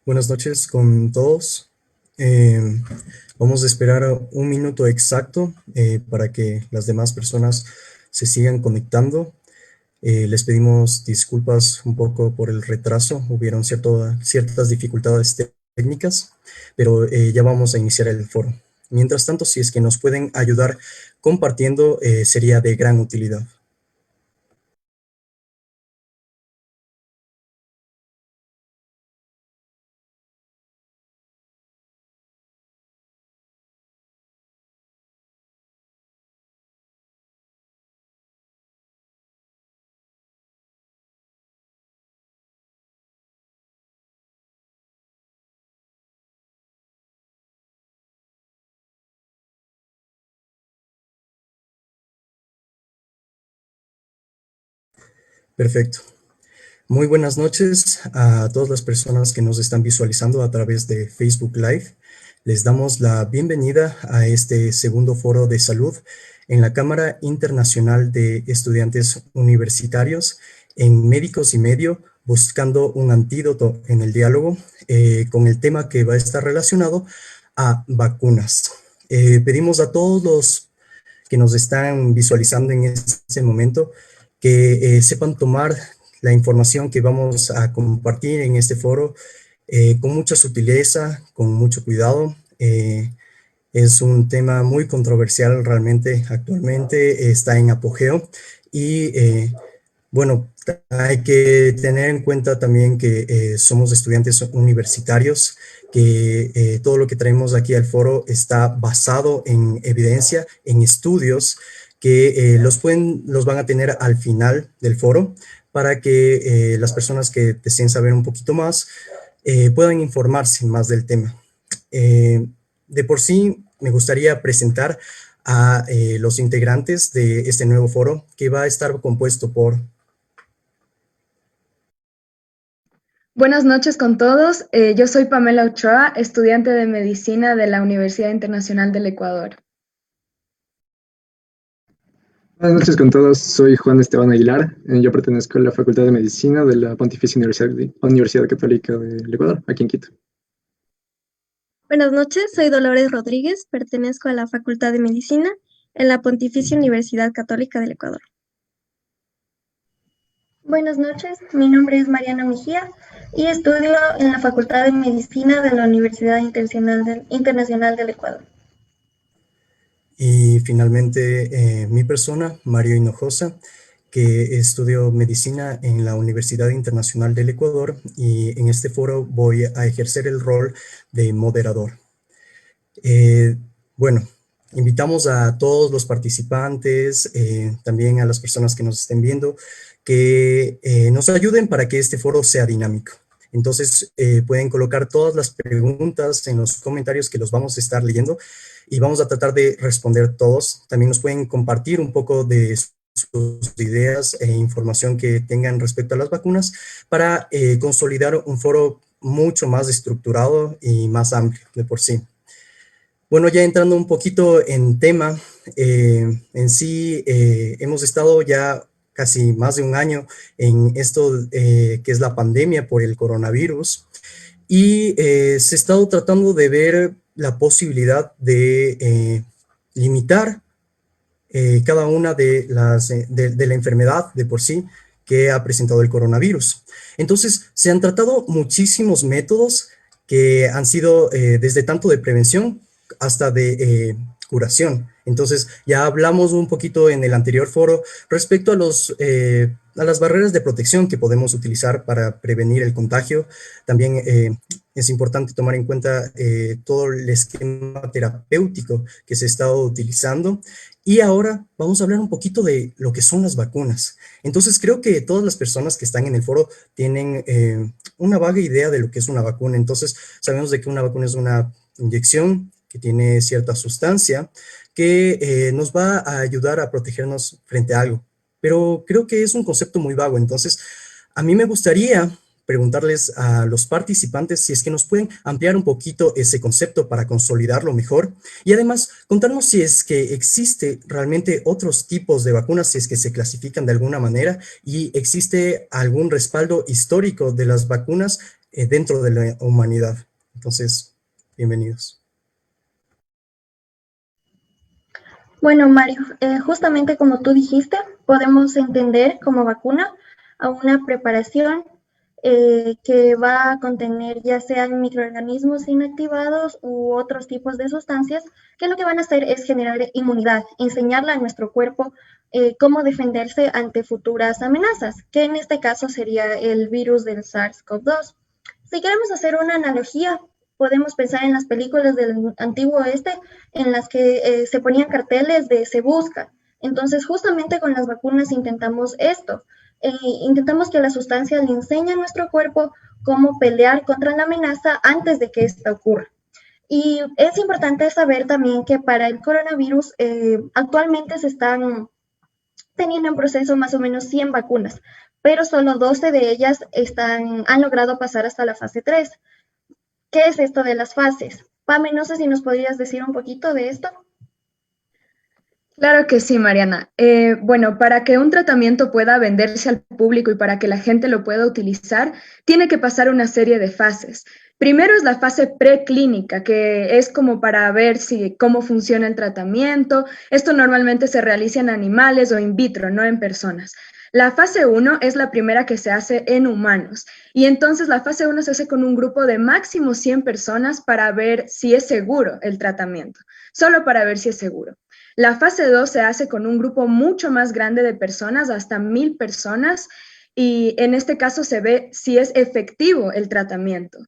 Buenas noches con todos. Eh, Vamos a esperar un minuto exacto para que las demás personas se sigan conectando. Les pedimos disculpas un poco por el retraso. Hubieron ciertas dificultades técnicas, pero ya vamos a iniciar el foro. Mientras tanto, si es que nos pueden ayudar compartiendo, sería de gran utilidad. Perfecto. Muy buenas noches a todas las personas que nos están visualizando a través de Facebook Live. Les damos la bienvenida a este segundo foro de salud en la Cámara Internacional de Estudiantes Universitarios en Médicos y Medio, buscando un antídoto en el diálogo con el tema que va a estar relacionado a vacunas. Pedimos a todos los que nos están visualizando en este momento que sepan tomar la información que vamos a compartir en este foro con mucha sutileza, con mucho cuidado. Es un tema muy controversial realmente actualmente, está en apogeo y bueno, hay que tener en cuenta también que somos estudiantes universitarios, que todo lo que traemos aquí al foro está basado en evidencia, en estudios que los van a tener al final del foro para que las personas que deseen saber un poquito más puedan informarse más del tema. De por sí, me gustaría presentar a los integrantes de este nuevo foro que va a estar compuesto por. Buenas noches con todos. Yo soy Pamela Ochoa, estudiante de medicina de la Universidad Internacional del Ecuador. Buenas noches con todos, soy Juan Esteban Aguilar, yo pertenezco a la Facultad de Medicina de la Pontificia Universidad Católica del Ecuador, aquí en Quito. Buenas noches, soy Dolores Rodríguez, pertenezco a la Facultad de Medicina en la Pontificia Universidad Católica del Ecuador. Buenas noches, mi nombre es Mariana Mejía y estudio en la Facultad de Medicina de la Universidad Internacional del Ecuador. Y finalmente mi persona, Mario Hinojosa, que estudio medicina en la Universidad Internacional del Ecuador y en este foro voy a ejercer el rol de moderador. Bueno, invitamos a todos los participantes, también a las personas que nos estén viendo, que nos ayuden para que este foro sea dinámico. Entonces, pueden colocar todas las preguntas en los comentarios que los vamos a estar leyendo y vamos a tratar de responder todos. También nos pueden compartir un poco de sus ideas e información que tengan respecto a las vacunas para consolidar un foro mucho más estructurado y más amplio de por sí. Bueno, ya entrando un poquito en tema, en sí hemos estado ya casi más de un año en esto que es la pandemia por el coronavirus y se ha estado tratando de ver la posibilidad de limitar cada una de la enfermedad de por sí que ha presentado el coronavirus. Entonces, se han tratado muchísimos métodos que han sido desde tanto de prevención hasta de curación. Entonces, ya hablamos un poquito en el anterior foro respecto a las barreras de protección que podemos utilizar para prevenir el contagio. También es importante tomar en cuenta todo el esquema terapéutico que se ha estado utilizando. Y ahora vamos a hablar un poquito de lo que son las vacunas. Entonces, creo que todas las personas que están en el foro tienen una vaga idea de lo que es una vacuna. Entonces, sabemos de que una vacuna es una inyección que tiene cierta sustancia que nos va a ayudar a protegernos frente a algo. Pero creo que es un concepto muy vago. Entonces, a mí me gustaría preguntarles a los participantes si es que nos pueden ampliar un poquito ese concepto para consolidarlo mejor y además contarnos si es que existe realmente otros tipos de vacunas, si es que se clasifican de alguna manera y existe algún respaldo histórico de las vacunas dentro de la humanidad. Entonces, bienvenidos. Bueno, Mario, justamente como tú dijiste, podemos entender como vacuna a una preparación que va a contener ya sean microorganismos inactivados u otros tipos de sustancias que lo que van a hacer es generar inmunidad, enseñarle a nuestro cuerpo cómo defenderse ante futuras amenazas, que en este caso sería el virus del SARS-CoV-2. Si queremos hacer una analogía, podemos pensar en las películas del antiguo oeste en las que se ponían carteles de se busca. Entonces, justamente con las vacunas intentamos esto. Intentamos que la sustancia le enseñe a nuestro cuerpo cómo pelear contra la amenaza antes de que esta ocurra. Y es importante saber también que para el coronavirus actualmente se están teniendo en proceso más o menos 100 vacunas, pero solo 12 de ellas han logrado pasar hasta la fase 3. ¿Qué es esto de las fases? Pame, no sé si nos podrías decir un poquito de esto. Claro que sí, Mariana. Bueno, para que un tratamiento pueda venderse al público y para que la gente lo pueda utilizar, tiene que pasar una serie de fases. Primero es la fase preclínica, que es como para ver cómo funciona el tratamiento. Esto normalmente se realiza en animales o in vitro, no en personas. La fase 1 es la primera que se hace en humanos y entonces la fase 1 se hace con un grupo de máximo 100 personas para ver si es seguro el tratamiento, solo para ver si es seguro. La fase 2 se hace con un grupo mucho más grande de personas, hasta 1000 personas, y en este caso se ve si es efectivo el tratamiento.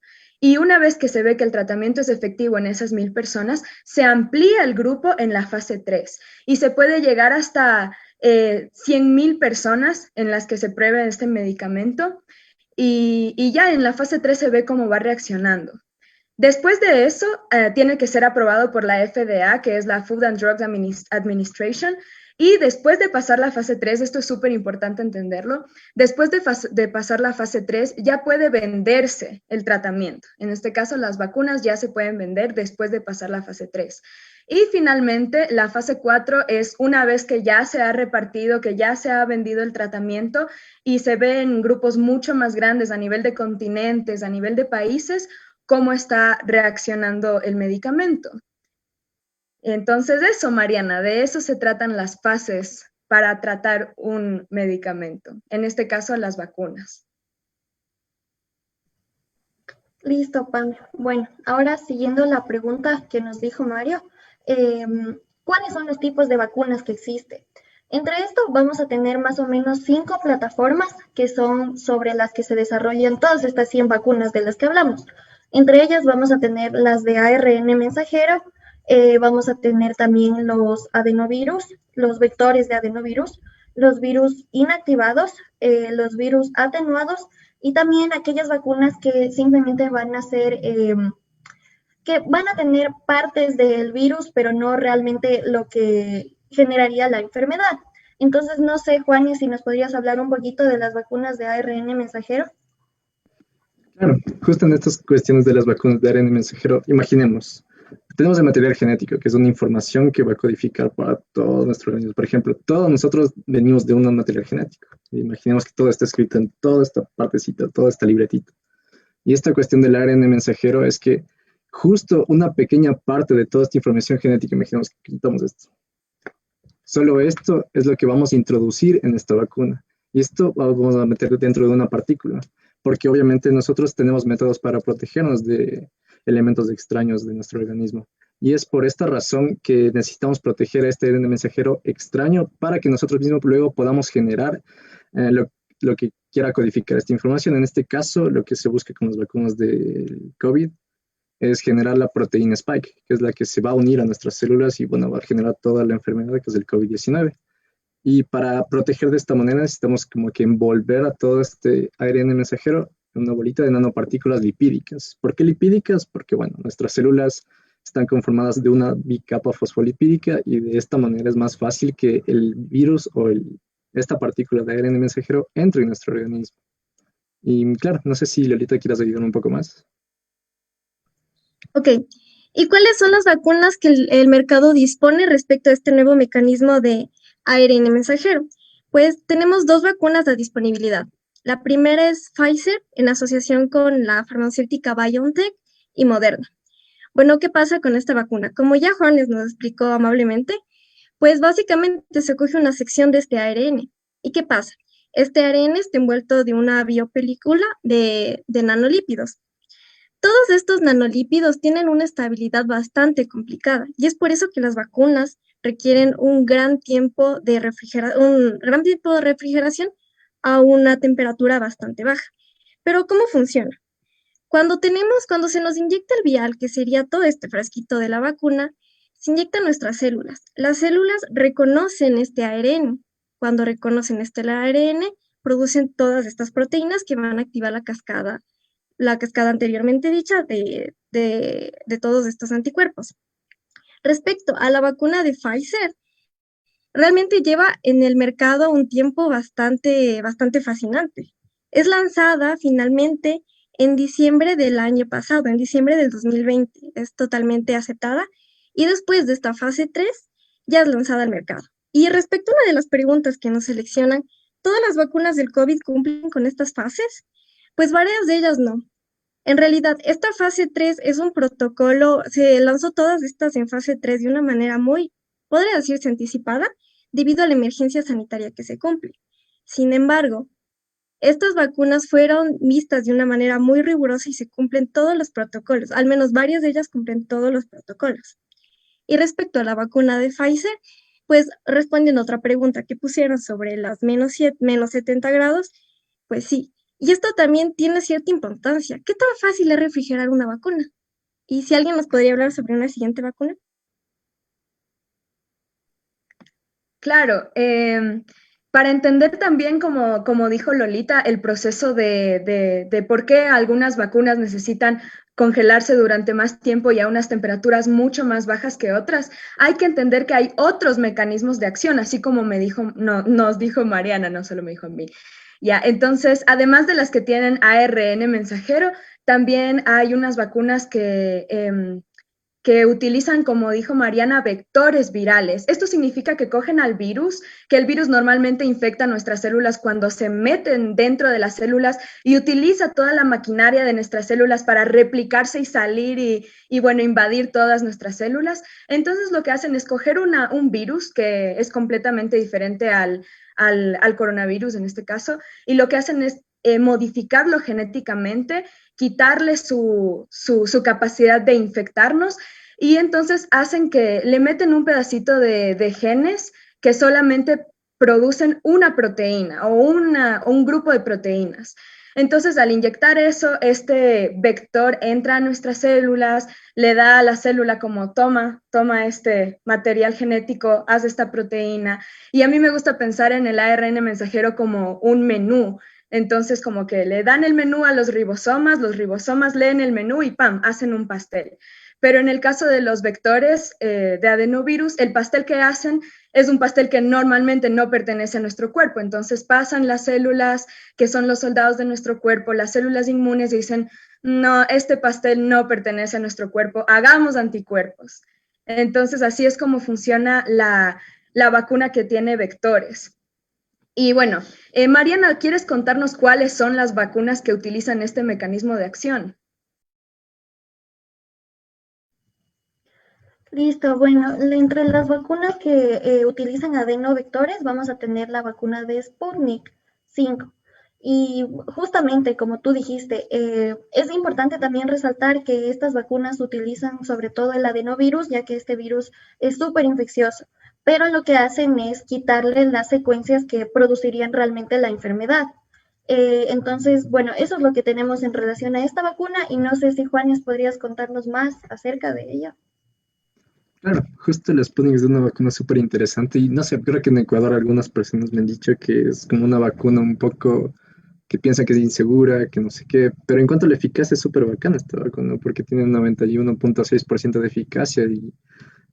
Y una vez que se ve que el tratamiento es efectivo en esas 1000 personas, se amplía el grupo en la fase 3 y se puede llegar hasta 100.000 personas en las que se pruebe este medicamento y ya en la fase 3 se ve cómo va reaccionando. Después de eso, tiene que ser aprobado por la FDA, que es la Food and Drug Administration, y después de pasar la fase 3, esto es súper importante entenderlo, después de pasar la fase 3 ya puede venderse el tratamiento. En este caso, las vacunas ya se pueden vender después de pasar la fase 3. Y finalmente, la fase 4 es una vez que ya se ha repartido, que ya se ha vendido el tratamiento y se ve en grupos mucho más grandes a nivel de continentes, a nivel de países, cómo está reaccionando el medicamento. Entonces eso, Mariana, de eso se tratan las fases para tratar un medicamento, en este caso las vacunas. Listo, Pam. Bueno, ahora siguiendo la pregunta que nos dijo Mario, ¿cuáles son los tipos de vacunas que existen? Entre esto vamos a tener más o menos 5 plataformas que son sobre las que se desarrollan todas estas 100 vacunas de las que hablamos. Entre ellas vamos a tener las de ARN mensajero, vamos a tener también los adenovirus, los vectores de adenovirus, los virus inactivados, los virus atenuados y también aquellas vacunas que simplemente van a ser, que van a tener partes del virus, pero no realmente lo que generaría la enfermedad. Entonces, no sé, Juani, si nos podrías hablar un poquito de las vacunas de ARN mensajero. Claro, justo en estas cuestiones de las vacunas de ARN mensajero, imaginemos, tenemos el material genético, que es una información que va a codificar para todo nuestro organismo. Por ejemplo, todos nosotros venimos de un material genético. Imaginemos que todo está escrito en toda esta partecita, toda esta libretita. Y esta cuestión del ARN mensajero es que justo una pequeña parte de toda esta información genética, imaginemos que quitamos esto. Solo esto es lo que vamos a introducir en esta vacuna. Y esto vamos a meter dentro de una partícula, porque obviamente nosotros tenemos métodos para protegernos de elementos extraños de nuestro organismo. Y es por esta razón que necesitamos proteger a este ARN mensajero extraño para que nosotros mismos luego podamos generar lo que quiera codificar esta información. En este caso, lo que se busca con las vacunas del COVID es generar la proteína spike, que es la que se va a unir a nuestras células y bueno, va a generar toda la enfermedad que es el COVID-19. Y para proteger de esta manera necesitamos como que envolver a todo este ARN mensajero en una bolita de nanopartículas lipídicas. ¿Por qué lipídicas? Porque bueno, nuestras células están conformadas de una bicapa fosfolipídica y de esta manera es más fácil que el virus o esta partícula de ARN mensajero entre en nuestro organismo. Y claro, no sé si Lolita quieras ayudar un poco más. Ok. ¿Y cuáles son las vacunas que el mercado dispone respecto a este nuevo mecanismo de ARN mensajero? Pues tenemos 2 vacunas de disponibilidad. La primera es Pfizer, en asociación con la farmacéutica BioNTech y Moderna. Bueno, ¿qué pasa con esta vacuna? Como ya Juanes nos explicó amablemente, pues básicamente se coge una sección de este ARN. ¿Y qué pasa? Este ARN está envuelto de una biopelícula de nanolípidos. Todos estos nanolípidos tienen una estabilidad bastante complicada y es por eso que las vacunas requieren un gran tiempo de refrigeración a una temperatura bastante baja. Pero ¿cómo funciona? Cuando se nos inyecta el vial, que sería todo este frasquito de la vacuna, se inyectan nuestras células. Las células reconocen este ARN. Cuando reconocen este ARN, producen todas estas proteínas que van a activar la cascada anteriormente dicha de todos estos anticuerpos. Respecto a la vacuna de Pfizer, realmente lleva en el mercado un tiempo bastante fascinante. Es lanzada finalmente en diciembre del año pasado, en diciembre del 2020. Es totalmente aceptada y después de esta fase 3 ya es lanzada al mercado. Y respecto a una de las preguntas que nos seleccionan, ¿todas las vacunas del COVID cumplen con estas fases? Pues varias de ellas no. En realidad, esta fase 3 es un protocolo, se lanzó todas estas en fase 3 de una manera muy, podría decirse anticipada, debido a la emergencia sanitaria que se cumple. Sin embargo, estas vacunas fueron vistas de una manera muy rigurosa y se cumplen todos los protocolos, al menos varias de ellas cumplen todos los protocolos. Y respecto a la vacuna de Pfizer, pues respondiendo a otra pregunta que pusieron sobre las menos 70 grados, pues sí. Y esto también tiene cierta importancia. ¿Qué tan fácil es refrigerar una vacuna? Y si alguien nos podría hablar sobre una siguiente vacuna. Claro, para entender también, como dijo Lolita, el proceso de por qué algunas vacunas necesitan congelarse durante más tiempo y a unas temperaturas mucho más bajas que otras, hay que entender que hay otros mecanismos de acción, así como nos dijo Mariana, no solo me dijo a mí. Ya, entonces, además de las que tienen ARN mensajero, también hay unas vacunas que utilizan, como dijo Mariana, vectores virales. Esto significa que cogen al virus, que el virus normalmente infecta nuestras células cuando se meten dentro de las células y utiliza toda la maquinaria de nuestras células para replicarse y salir y bueno, invadir todas nuestras células. Entonces lo que hacen es coger un virus que es completamente diferente al coronavirus en este caso, y lo que hacen es modificarlo genéticamente, quitarle su capacidad de infectarnos y entonces hacen que le meten un pedacito de genes que solamente producen una proteína o un grupo de proteínas. Entonces, al inyectar eso, este vector entra a nuestras células, le da a la célula como toma este material genético, haz esta proteína. Y a mí me gusta pensar en el ARN mensajero como un menú. Entonces, como que le dan el menú a los ribosomas leen el menú y ¡pam!, hacen un pastel. Pero en el caso de los vectores de adenovirus, el pastel que hacen es un pastel que normalmente no pertenece a nuestro cuerpo. Entonces pasan las células que son los soldados de nuestro cuerpo, las células inmunes, y dicen, no, este pastel no pertenece a nuestro cuerpo, hagamos anticuerpos. Entonces así es como funciona la vacuna que tiene vectores. Y bueno, Mariana, ¿quieres contarnos cuáles son las vacunas que utilizan este mecanismo de acción? Listo, bueno, entre las vacunas que utilizan adenovectores vamos a tener la vacuna de Sputnik 5. Y justamente como tú dijiste, es importante también resaltar que estas vacunas utilizan sobre todo el adenovirus, ya que este virus es súper infeccioso, pero lo que hacen es quitarle las secuencias que producirían realmente la enfermedad. Entonces, bueno, eso es lo que tenemos en relación a esta vacuna y no sé si Juanes podrías contarnos más acerca de ella. Claro, justo el Sputnik es una vacuna súper interesante y no sé, creo que en Ecuador algunas personas me han dicho que es como una vacuna un poco que piensan que es insegura, que no sé qué, pero en cuanto a la eficacia es súper bacana esta vacuna porque tiene un 91.6% de eficacia y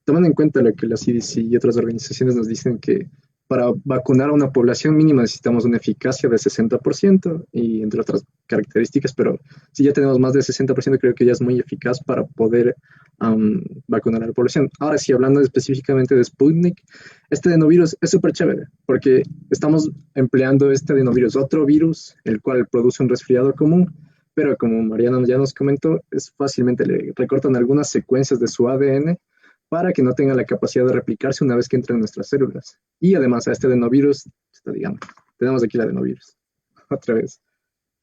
tomando en cuenta lo que la CDC y otras organizaciones nos dicen que para vacunar a una población mínima necesitamos una eficacia de 60% y entre otras características, pero si ya tenemos más de 60%, creo que ya es muy eficaz para poder vacunar a la población. Ahora sí, hablando específicamente de Sputnik, este adenovirus es súper chévere porque estamos empleando este adenovirus, otro virus, el cual produce un resfriado común, pero como Mariana ya nos comentó, es fácilmente le recortan algunas secuencias de su ADN para que no tenga la capacidad de replicarse una vez que entre en nuestras células. Y además a este adenovirus, digamos, tenemos aquí el adenovirus, otra vez.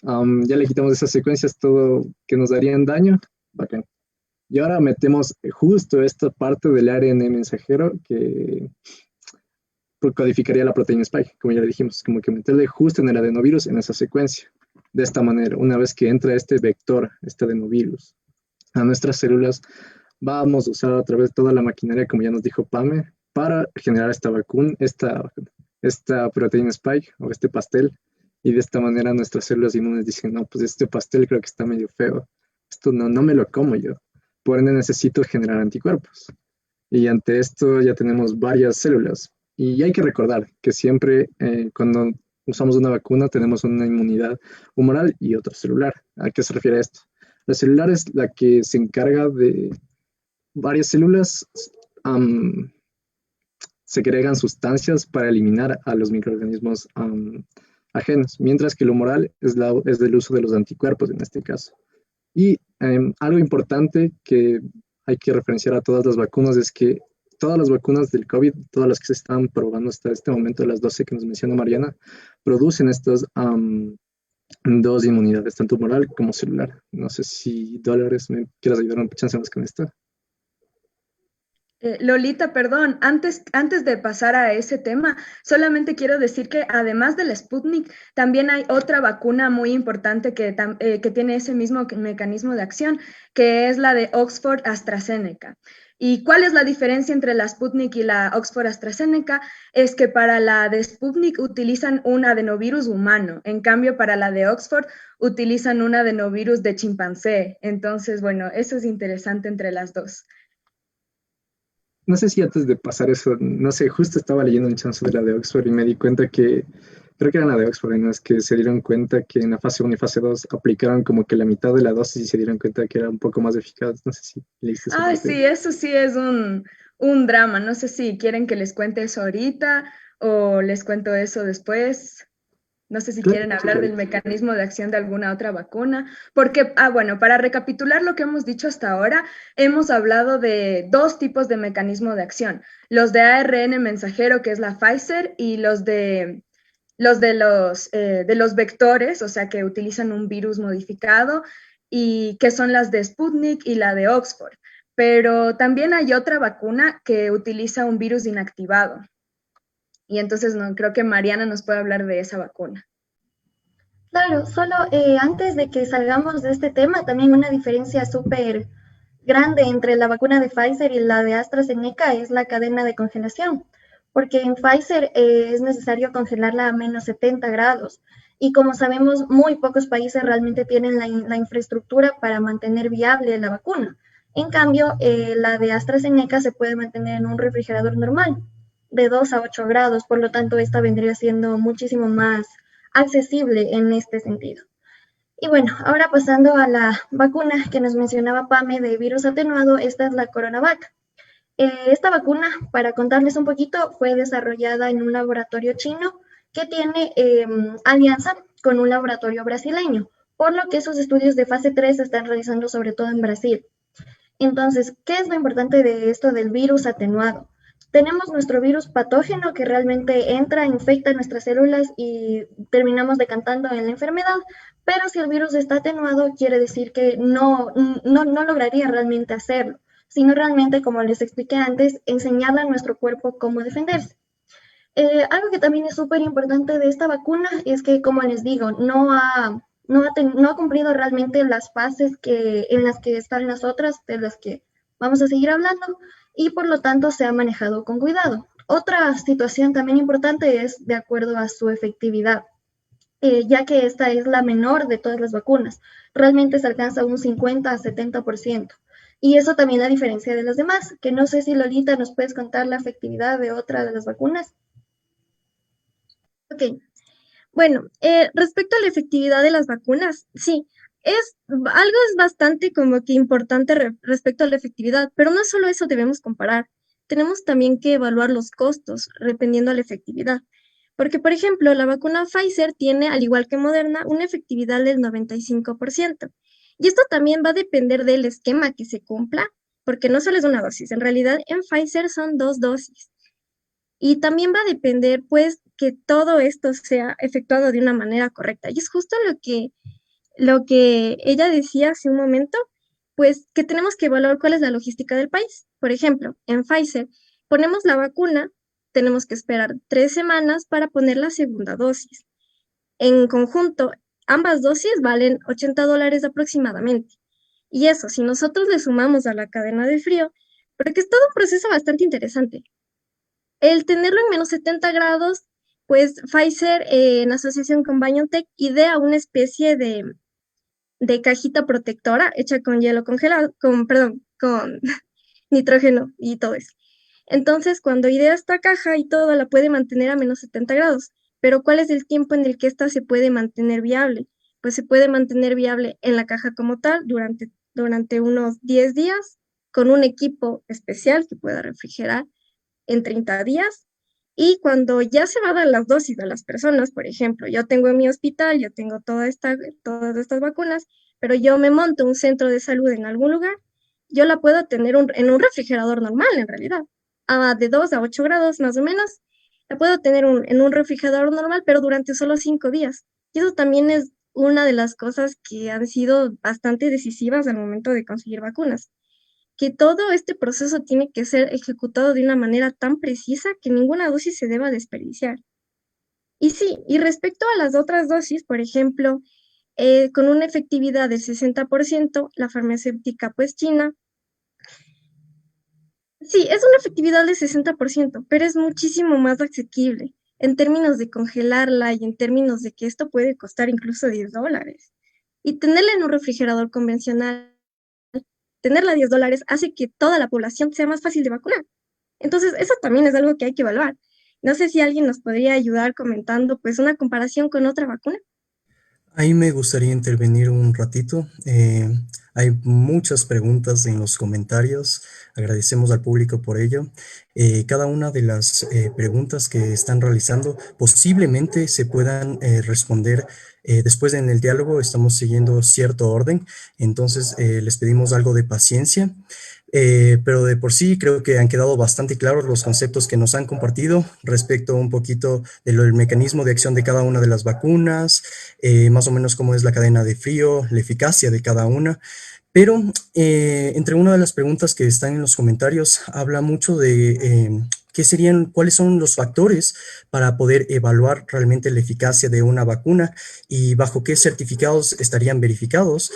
Ya le quitamos esas secuencias, todo que nos darían daño, bacán. Y ahora metemos justo esta parte del ARN mensajero que codificaría la proteína spike, como ya le dijimos, como que meterle justo en el adenovirus en esa secuencia. De esta manera, una vez que entra este vector, este adenovirus, a nuestras células, vamos a usar otra vez toda la maquinaria, como ya nos dijo Pame, para generar esta vacuna, esta proteína spike o este pastel. Y de esta manera nuestras células inmunes dicen, no, pues este pastel creo que está medio feo. Esto no me lo como yo. Por ende necesito generar anticuerpos. Y ante esto ya tenemos varias células. Y hay que recordar que siempre cuando usamos una vacuna tenemos una inmunidad humoral y otra celular. ¿A qué se refiere esto? La celular es la que se encarga de varias células segregan sustancias para eliminar a los microorganismos ajenos, mientras que lo humoral es del uso de los anticuerpos en este caso. Y algo importante que hay que referenciar a todas las vacunas es que todas las vacunas del COVID, todas las que se están probando hasta este momento, las 12 que nos menciona Mariana, producen estas dos inmunidades, tanto humoral como celular. No sé si Dolores me quieres ayudar un chance más con esto. Lolita, perdón, antes de pasar a ese tema, solamente quiero decir que además del Sputnik, también hay otra vacuna muy importante que tiene ese mismo mecanismo de acción, que es la de Oxford AstraZeneca. ¿Y cuál es la diferencia entre la Sputnik y la Oxford AstraZeneca? Es que para la de Sputnik utilizan un adenovirus humano, en cambio para la de Oxford utilizan un adenovirus de chimpancé. Entonces, bueno, eso es interesante entre las dos. No sé si antes de pasar eso, no sé, justo estaba leyendo un chance de la de Oxford y me di cuenta que, creo que era la de Oxford, en las que se dieron cuenta que en la fase 1 y fase 2 aplicaron como que la mitad de la dosis y se dieron cuenta que era un poco más eficaz. No sé si leíste eso. Ah, sí, eso sí es un drama. No sé si quieren que les cuente eso ahorita o les cuento eso después. No sé si quieren hablar del mecanismo de acción de alguna otra vacuna, porque, bueno, para recapitular lo que hemos dicho hasta ahora, hemos hablado de dos tipos de mecanismo de acción, los de ARN mensajero, que es la Pfizer, y los de los vectores, o sea, que utilizan un virus modificado, y que son las de Sputnik y la de Oxford. Pero también hay otra vacuna que utiliza un virus inactivado. Y entonces creo que Mariana nos puede hablar de esa vacuna. Claro, solo antes de que salgamos de este tema, también una diferencia súper grande entre la vacuna de Pfizer y la de AstraZeneca es la cadena de congelación, porque en Pfizer es necesario congelarla a menos 70 grados. Y como sabemos, muy pocos países realmente tienen la infraestructura para mantener viable la vacuna. En cambio, la de AstraZeneca se puede mantener en un refrigerador normal, de 2 a 8 grados, por lo tanto esta vendría siendo muchísimo más accesible en este sentido. Y bueno, ahora pasando a la vacuna que nos mencionaba Pame de virus atenuado, esta es la CoronaVac. Esta vacuna, para contarles un poquito, fue desarrollada en un laboratorio chino que tiene alianza con un laboratorio brasileño, por lo que esos estudios de fase 3 se están realizando sobre todo en Brasil. Entonces, ¿qué es lo importante de esto del virus atenuado? Tenemos nuestro virus patógeno que realmente entra, infecta nuestras células y terminamos decantando en la enfermedad, pero si el virus está atenuado, quiere decir que no lograría realmente hacerlo, sino realmente, como les expliqué antes, enseñarle a nuestro cuerpo cómo defenderse. Algo que también es súper importante de esta vacuna es que, como les digo, no ha cumplido realmente las fases en las que están las otras, de las que vamos a seguir hablando, y por lo tanto se ha manejado con cuidado. Otra situación también importante es de acuerdo a su efectividad, ya que esta es la menor de todas las vacunas. Realmente se alcanza un 50 a 70%. Y eso también a diferencia de las demás, que no sé si Lolita nos puedes contar la efectividad de otra de las vacunas. Ok, bueno, respecto a la efectividad de las vacunas, sí, algo es bastante como que importante respecto a la efectividad, pero no solo eso debemos comparar, tenemos también que evaluar los costos dependiendo a la efectividad. Porque, por ejemplo, la vacuna Pfizer tiene, al igual que Moderna, una efectividad del 95%. Y esto también va a depender del esquema que se cumpla, porque no solo es una dosis, en realidad en Pfizer son 2 dosis. Y también va a depender, pues, que todo esto sea efectuado de una manera correcta. Y es justo lo que ella decía hace un momento, pues que tenemos que evaluar cuál es la logística del país. Por ejemplo, en Pfizer ponemos la vacuna, tenemos que esperar 3 semanas para poner la segunda dosis. En conjunto, ambas dosis valen $80 aproximadamente. Y eso, si nosotros le sumamos a la cadena de frío, porque es todo un proceso bastante interesante. El tenerlo en -70 grados, pues Pfizer, en asociación con BioNTech, idea una especie de cajita protectora hecha con hielo congelado, perdón, con nitrógeno y todo eso. Entonces, cuando idea esta caja y todo, la puede mantener a -70 grados. Pero ¿cuál es el tiempo en el que ésta se puede mantener viable? Pues se puede mantener viable en la caja como tal durante unos 10 días con un equipo especial que pueda refrigerar en 30 días. Y cuando ya se va a dar las dosis a las personas, por ejemplo, yo tengo en mi hospital, yo tengo todas estas vacunas, pero yo me monto un centro de salud en algún lugar, yo la puedo tener en un refrigerador normal, en realidad, de 2 a 8 grados más o menos, la puedo tener en un refrigerador normal, pero durante solo 5 días. Y eso también es una de las cosas que han sido bastante decisivas al momento de conseguir vacunas, que todo este proceso tiene que ser ejecutado de una manera tan precisa que ninguna dosis se deba desperdiciar. Y sí, y respecto a las otras dosis, por ejemplo, con una efectividad del 60%, la farmacéutica pues china, sí, es una efectividad del 60%, pero es muchísimo más asequible en términos de congelarla y en términos de que esto puede costar incluso $10. Y tenerla en un refrigerador convencional, tenerla a $10 hace que toda la población sea más fácil de vacunar. Entonces, eso también es algo que hay que evaluar. No sé si alguien nos podría ayudar comentando pues una comparación con otra vacuna. Ahí me gustaría intervenir un ratito. Hay muchas preguntas en los comentarios. Agradecemos al público por ello. Cada una de las preguntas que están realizando posiblemente se puedan responder después en el diálogo. Estamos siguiendo cierto orden, entonces les pedimos algo de paciencia. Pero de por sí creo que han quedado bastante claros los conceptos que nos han compartido respecto un poquito del mecanismo de acción de cada una de las vacunas, más o menos cómo es la cadena de frío, la eficacia de cada una. Pero entre una de las preguntas que están en los comentarios habla mucho de cuáles son los factores para poder evaluar realmente la eficacia de una vacuna y bajo qué certificados estarían verificados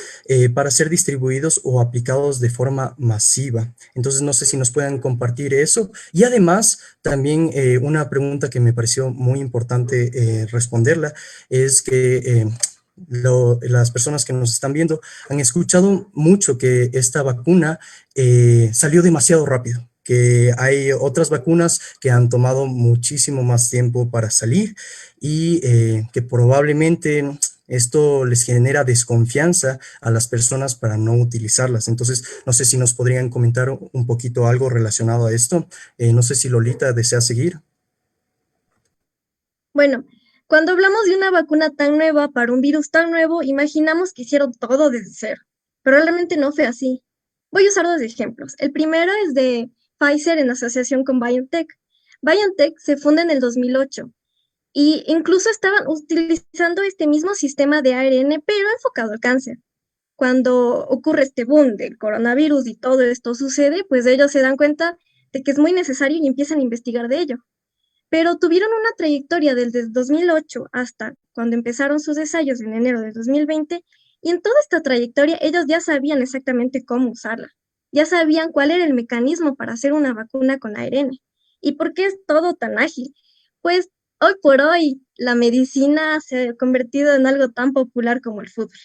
para ser distribuidos o aplicados de forma masiva. Entonces, no sé si nos puedan compartir eso. Y además, también una pregunta que me pareció muy importante responderla es que las personas que nos están viendo han escuchado mucho que esta vacuna salió demasiado rápido, que hay otras vacunas que han tomado muchísimo más tiempo para salir y que probablemente esto les genera desconfianza a las personas para no utilizarlas. Entonces, no sé si nos podrían comentar un poquito algo relacionado a esto. No sé si Lolita desea seguir. Bueno, cuando hablamos de una vacuna tan nueva para un virus tan nuevo, imaginamos que hicieron todo desde cero, pero realmente no fue así. Voy a usar 2 ejemplos. El primero es de Pfizer en asociación con BioNTech. BioNTech se funda en el 2008 y incluso estaban utilizando este mismo sistema de ARN, pero enfocado al cáncer. Cuando ocurre este boom del coronavirus y todo esto sucede, pues ellos se dan cuenta de que es muy necesario y empiezan a investigar de ello. Pero tuvieron una trayectoria desde 2008 hasta cuando empezaron sus ensayos en enero de 2020, y en toda esta trayectoria ellos ya sabían exactamente cómo usarla, ya sabían cuál era el mecanismo para hacer una vacuna con ARN. ¿Y por qué es todo tan ágil? Pues hoy por hoy la medicina se ha convertido en algo tan popular como el fútbol.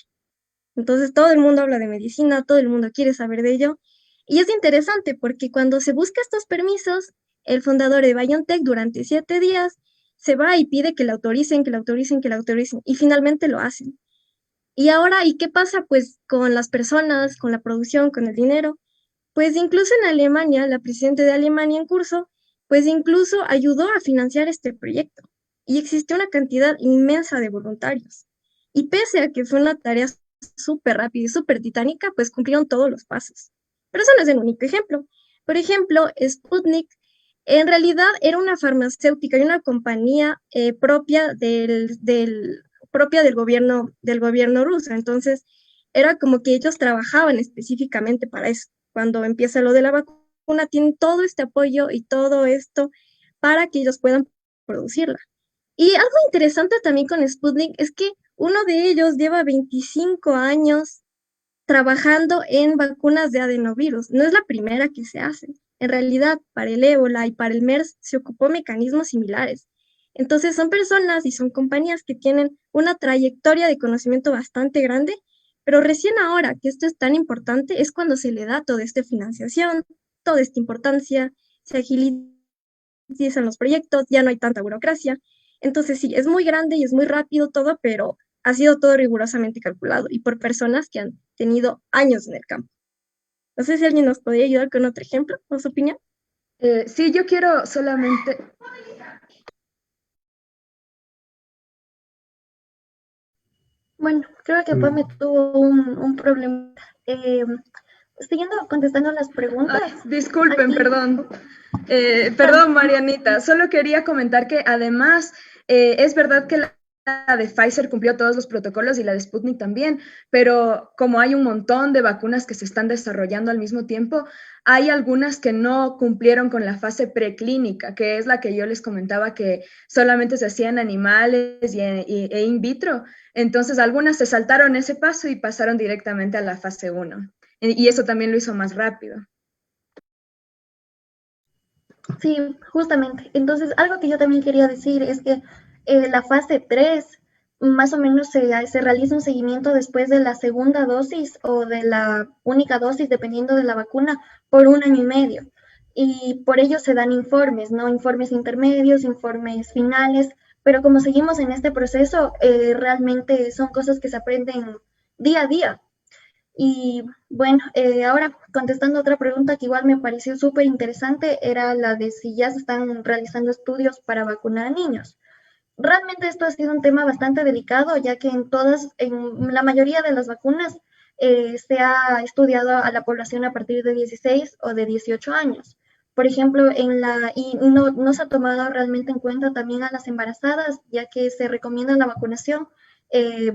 Entonces todo el mundo habla de medicina, todo el mundo quiere saber de ello. Y es interesante porque cuando se busca estos permisos, el fundador de BioNTech durante 7 días se va y pide que la autoricen, que la autoricen, que la autoricen, y finalmente lo hacen. Y ahora, ¿y qué pasa pues con las personas, con la producción, con el dinero? Pues incluso en Alemania, la presidenta de Alemania en curso, pues incluso ayudó a financiar este proyecto. Y existió una cantidad inmensa de voluntarios. Y pese a que fue una tarea súper rápida y súper titánica, pues cumplieron todos los pasos. Pero eso no es el único ejemplo. Por ejemplo, Sputnik en realidad era una farmacéutica y una compañía propia del gobierno ruso. Entonces, era como que ellos trabajaban específicamente para eso. Cuando empieza lo de la vacuna, tienen todo este apoyo y todo esto para que ellos puedan producirla. Y algo interesante también con Sputnik es que uno de ellos lleva 25 años trabajando en vacunas de adenovirus. No es la primera que se hace. En realidad, para el ébola y para el MERS se ocupó mecanismos similares. Entonces, son personas y son compañías que tienen una trayectoria de conocimiento bastante grande, pero recién ahora que esto es tan importante es cuando se le da toda esta financiación, toda esta importancia, se agilizan los proyectos, ya no hay tanta burocracia. Entonces, sí, es muy grande y es muy rápido todo, pero ha sido todo rigurosamente calculado y por personas que han tenido años en el campo. No sé si alguien nos podría ayudar con otro ejemplo o su opinión. Sí, yo quiero solamente... Bueno, creo que Pame tuvo un problema. Siguiendo contestando las preguntas. Ay, disculpen, aquí- perdón. Perdón, Marianita. Solo quería comentar que además es verdad que la de Pfizer cumplió todos los protocolos y la de Sputnik también, pero como hay un montón de vacunas que se están desarrollando al mismo tiempo, hay algunas que no cumplieron con la fase preclínica, que es la que yo les comentaba que solamente se hacía en animales e in vitro. Entonces, algunas se saltaron ese paso y pasaron directamente a la fase 1. Y eso también lo hizo más rápido. Sí, justamente. Entonces, algo que yo también quería decir es que la fase 3 más o menos se realiza un seguimiento después de la segunda dosis o de la única dosis, dependiendo de la vacuna, por 1 año y medio. Y por ello se dan informes, ¿no? Informes intermedios, informes finales, pero como seguimos en este proceso, realmente son cosas que se aprenden día a día. Y bueno, ahora contestando otra pregunta que igual me pareció súper interesante, era la de si ya se están realizando estudios para vacunar a niños. Realmente esto ha sido un tema bastante delicado, ya que en la mayoría de las vacunas se ha estudiado a la población a partir de 16 o de 18 años. Por ejemplo, y no se ha tomado realmente en cuenta también a las embarazadas, ya que se recomienda la vacunación eh,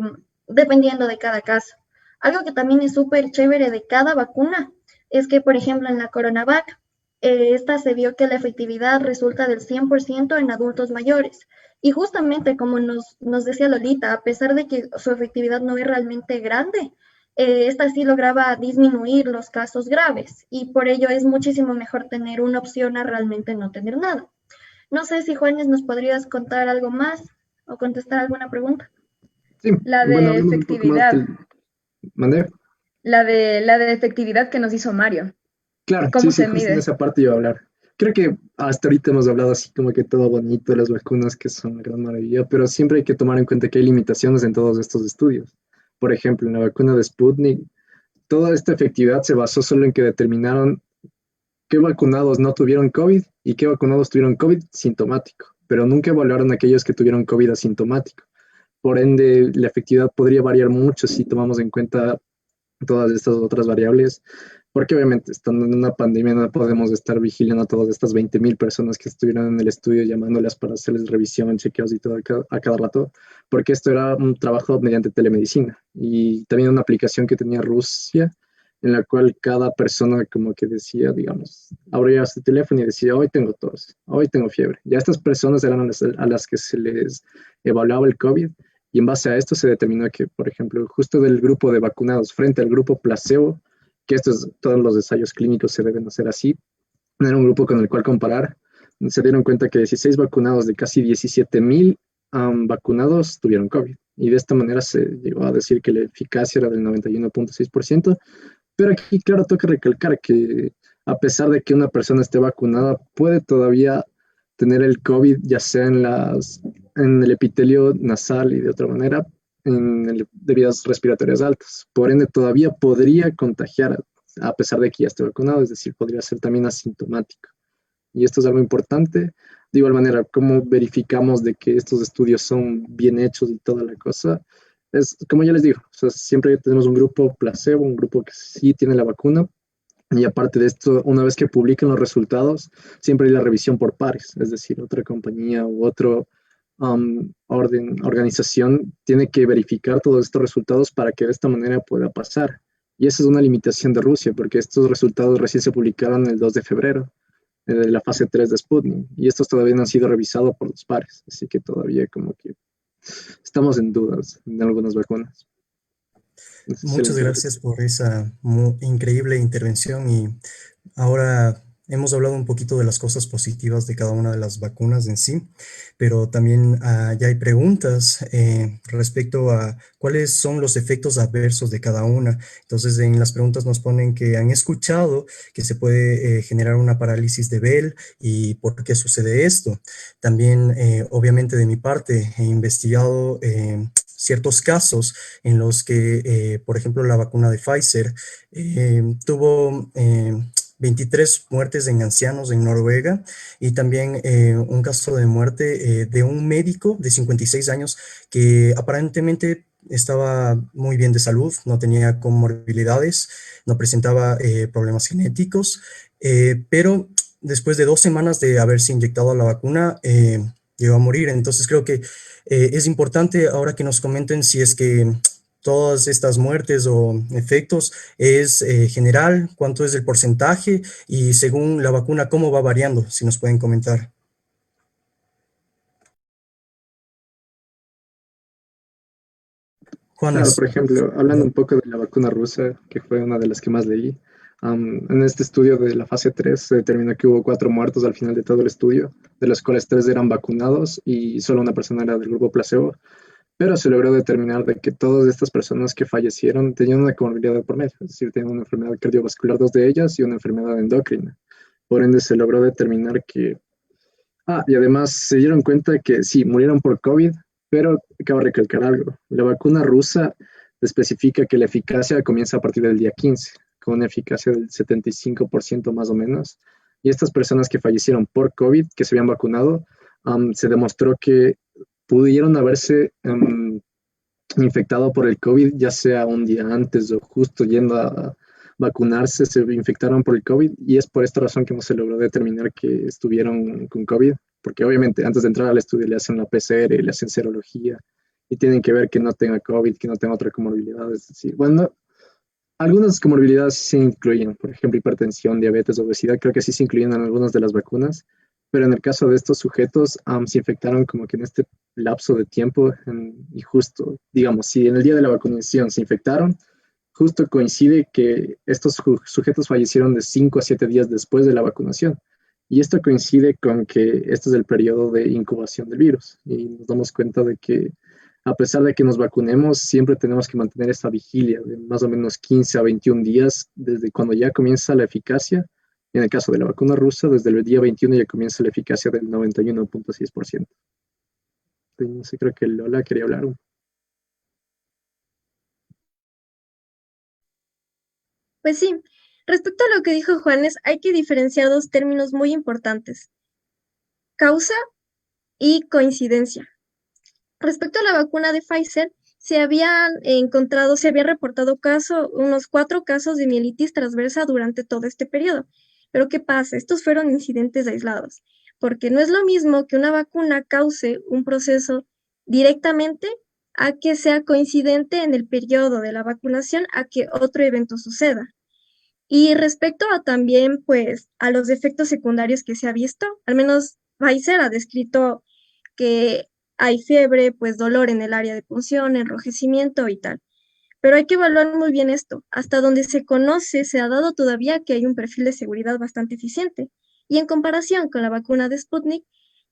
dependiendo de cada caso. Algo que también es súper chévere de cada vacuna es que, por ejemplo, en la CoronaVac, esta se vio que la efectividad resulta del 100% en adultos mayores. Y justamente como nos decía Lolita, a pesar de que su efectividad no es realmente grande, esta sí lograba disminuir los casos graves y por ello es muchísimo mejor tener una opción a realmente no tener nada. No sé si Juanes nos podrías contar algo más o contestar alguna pregunta. Sí, La bueno, de hablemos un poco más efectividad, del... ¿Mandé? la de efectividad que nos hizo Mario. Claro, sí, ¿Cómo sí, se justo en mide? esa parte iba a hablar. Creo que hasta ahorita hemos hablado así como que todo bonito de las vacunas, que son una gran maravilla, pero siempre hay que tomar en cuenta que hay limitaciones en todos estos estudios. Por ejemplo, en la vacuna de Sputnik, toda esta efectividad se basó solo en que determinaron qué vacunados no tuvieron COVID y qué vacunados tuvieron COVID sintomático, pero nunca evaluaron a aquellos que tuvieron COVID asintomático. Por ende, la efectividad podría variar mucho si tomamos en cuenta todas estas otras variables, porque obviamente estando en una pandemia no podemos estar vigilando a todas estas 20.000 personas que estuvieron en el estudio llamándolas para hacerles revisión, chequeos y todo a cada rato, porque esto era un trabajo mediante telemedicina y también una aplicación que tenía Rusia en la cual cada persona como que decía, digamos, abría su teléfono y decía, hoy tengo tos, hoy tengo fiebre. Ya estas personas eran a las que se les evaluaba el COVID y en base a esto se determinó que, por ejemplo, justo del grupo de vacunados frente al grupo placebo, que todos los ensayos clínicos se deben hacer así, no era un grupo con el cual comparar, se dieron cuenta que 16 vacunados de casi 17.000 vacunados tuvieron COVID. Y de esta manera se llegó a decir que la eficacia era del 91.6%, pero aquí, claro, toca recalcar que a pesar de que una persona esté vacunada, puede todavía tener el COVID, ya sea en el epitelio nasal y de otra manera, de vías respiratorias altas. Por ende, todavía podría contagiar a pesar de que ya esté vacunado, es decir, podría ser también asintomático. Y esto es algo importante. De igual manera, ¿cómo verificamos de que estos estudios son bien hechos y toda la cosa? Es como ya les digo, o sea, siempre tenemos un grupo placebo, un grupo que sí tiene la vacuna, y aparte de esto, una vez que publiquen los resultados, siempre hay la revisión por pares, es decir, otra compañía u otra organización tiene que verificar todos estos resultados para que de esta manera pueda pasar. Y esa es una limitación de Rusia, porque estos resultados recién se publicaron el 2 de febrero, de la fase 3 de Sputnik, y estos todavía no han sido revisados por los pares, así que todavía como que estamos en dudas de algunas vacunas. Muchas gracias por esa increíble intervención y ahora hemos hablado un poquito de las cosas positivas de cada una de las vacunas en sí, pero también ya hay preguntas respecto a cuáles son los efectos adversos de cada una. Entonces, en las preguntas nos ponen que han escuchado que se puede generar una parálisis de Bell y por qué sucede esto. También, obviamente, de mi parte, he investigado ciertos casos en los que, por ejemplo, la vacuna de Pfizer tuvo 23 muertes en ancianos en Noruega y también un caso de muerte de un médico de 56 años que aparentemente estaba muy bien de salud, no tenía comorbilidades, no presentaba problemas genéticos, pero después de 2 semanas de haberse inyectado la vacuna, llegó a morir. Entonces creo que es importante ahora que nos comenten si es que todas estas muertes o efectos es general, cuánto es el porcentaje y según la vacuna cómo va variando, si nos pueden comentar. Claro, Juanes. por ejemplo, hablando un poco de la vacuna rusa, que fue una de las que más leí, en este estudio de la fase 3 se determinó que hubo 4 muertos al final de todo el estudio, de los cuales 3 eran vacunados y solo una persona era del grupo placebo, pero se logró determinar de que todas estas personas que fallecieron tenían una comorbilidad por medio, es decir, tenían una enfermedad cardiovascular, 2 de ellas, y una enfermedad endocrina. Por ende, se logró determinar que... y además se dieron cuenta que sí, murieron por COVID, pero cabe recalcar algo. La vacuna rusa especifica que la eficacia comienza a partir del día 15, con una eficacia del 75% más o menos. Y estas personas que fallecieron por COVID, que se habían vacunado, se demostró que pudieron haberse infectado por el COVID, ya sea un día antes o justo yendo a vacunarse, se infectaron por el COVID y es por esta razón que no se logró determinar que estuvieron con COVID, porque obviamente antes de entrar al estudio le hacen la PCR, le hacen serología y tienen que ver que no tenga COVID, que no tenga otra comorbilidad. Es decir, bueno, algunas comorbilidades sí se incluyen, por ejemplo, hipertensión, diabetes, obesidad, creo que sí se incluyen en algunas de las vacunas, pero en el caso de estos sujetos se infectaron como que en este lapso de tiempo y justo, digamos, si en el día de la vacunación se infectaron, justo coincide que estos sujetos fallecieron de 5 a 7 días después de la vacunación. Y esto coincide con que este es el periodo de incubación del virus. Y nos damos cuenta de que a pesar de que nos vacunemos, siempre tenemos que mantener esta vigilia de más o menos 15 a 21 días desde cuando ya comienza la eficacia. En el caso de la vacuna rusa, desde el día 21 ya comienza la eficacia del 91.6%. No sé, creo que Lola quería hablar. Pues sí, respecto a lo que dijo Juanes, hay que diferenciar dos términos muy importantes: causa y coincidencia. Respecto a la vacuna de Pfizer, se habían reportado unos 4 casos de mielitis transversa durante todo este periodo. Pero ¿qué pasa? Estos fueron incidentes aislados, porque no es lo mismo que una vacuna cause un proceso directamente a que sea coincidente en el periodo de la vacunación a que otro evento suceda. Y respecto a también, pues, a los efectos secundarios que se ha visto, al menos Pfizer ha descrito que hay fiebre, pues dolor en el área de punción, enrojecimiento y tal. Pero hay que evaluar muy bien esto. Hasta donde se conoce, se ha dado todavía que hay un perfil de seguridad bastante eficiente. Y en comparación con la vacuna de Sputnik,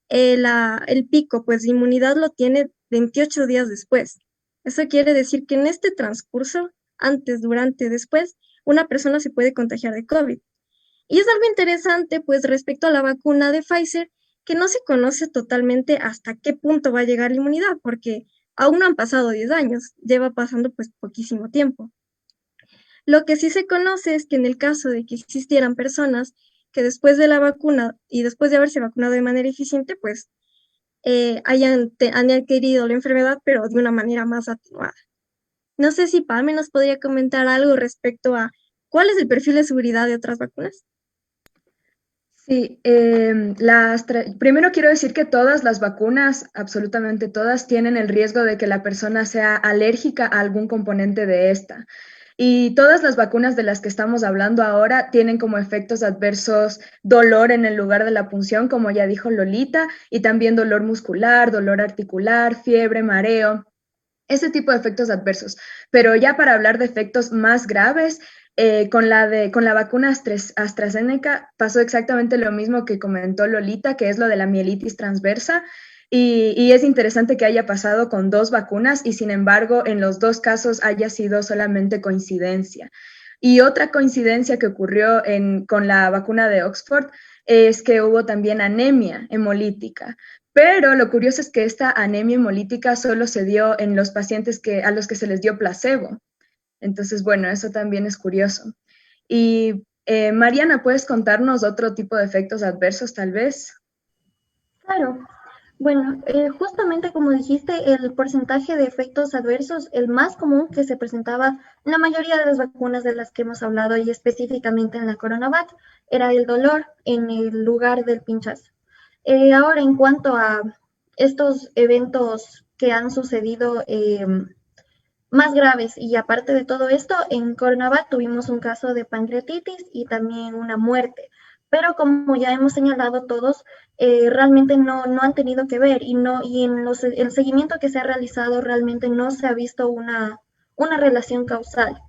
el pico, pues, de inmunidad lo tiene 28 días después. Eso quiere decir que en este transcurso, antes, durante, después, una persona se puede contagiar de COVID. Y es algo interesante, pues, respecto a la vacuna de Pfizer, que no se conoce totalmente hasta qué punto va a llegar la inmunidad, porque aún no han pasado 10 años, lleva pasando pues poquísimo tiempo. Lo que sí se conoce es que en el caso de que existieran personas que después de la vacuna y después de haberse vacunado de manera eficiente, pues han adquirido la enfermedad, pero de una manera más atenuada. No sé si Pame nos podría comentar algo respecto a cuál es el perfil de seguridad de otras vacunas. Sí, primero quiero decir que todas las vacunas, absolutamente todas, tienen el riesgo de que la persona sea alérgica a algún componente de esta. Y todas las vacunas de las que estamos hablando ahora tienen como efectos adversos dolor en el lugar de la punción, como ya dijo Lolita, y también dolor muscular, dolor articular, fiebre, mareo, ese tipo de efectos adversos. Pero ya para hablar de efectos más graves, con la vacuna AstraZeneca pasó exactamente lo mismo que comentó Lolita, que es lo de la mielitis transversa. Y es interesante que haya pasado con dos vacunas y sin embargo en los dos casos haya sido solamente coincidencia. Y otra coincidencia que ocurrió con la vacuna de Oxford es que hubo también anemia hemolítica. Pero lo curioso es que esta anemia hemolítica solo se dio en los pacientes a los que se les dio placebo. Entonces, bueno, eso también es curioso. Y Mariana, ¿puedes contarnos otro tipo de efectos adversos tal vez? Claro. Bueno, justamente como dijiste, el porcentaje de efectos adversos, el más común que se presentaba en la mayoría de las vacunas de las que hemos hablado y específicamente en la CoronaVac, era el dolor en el lugar del pinchazo. Ahora, en cuanto a estos eventos que han sucedido más graves y aparte de todo esto, en CoronaVac tuvimos un caso de pancreatitis y también una muerte. Pero como ya hemos señalado todos, realmente no han tenido que ver y en el seguimiento que se ha realizado realmente no se ha visto una relación causal.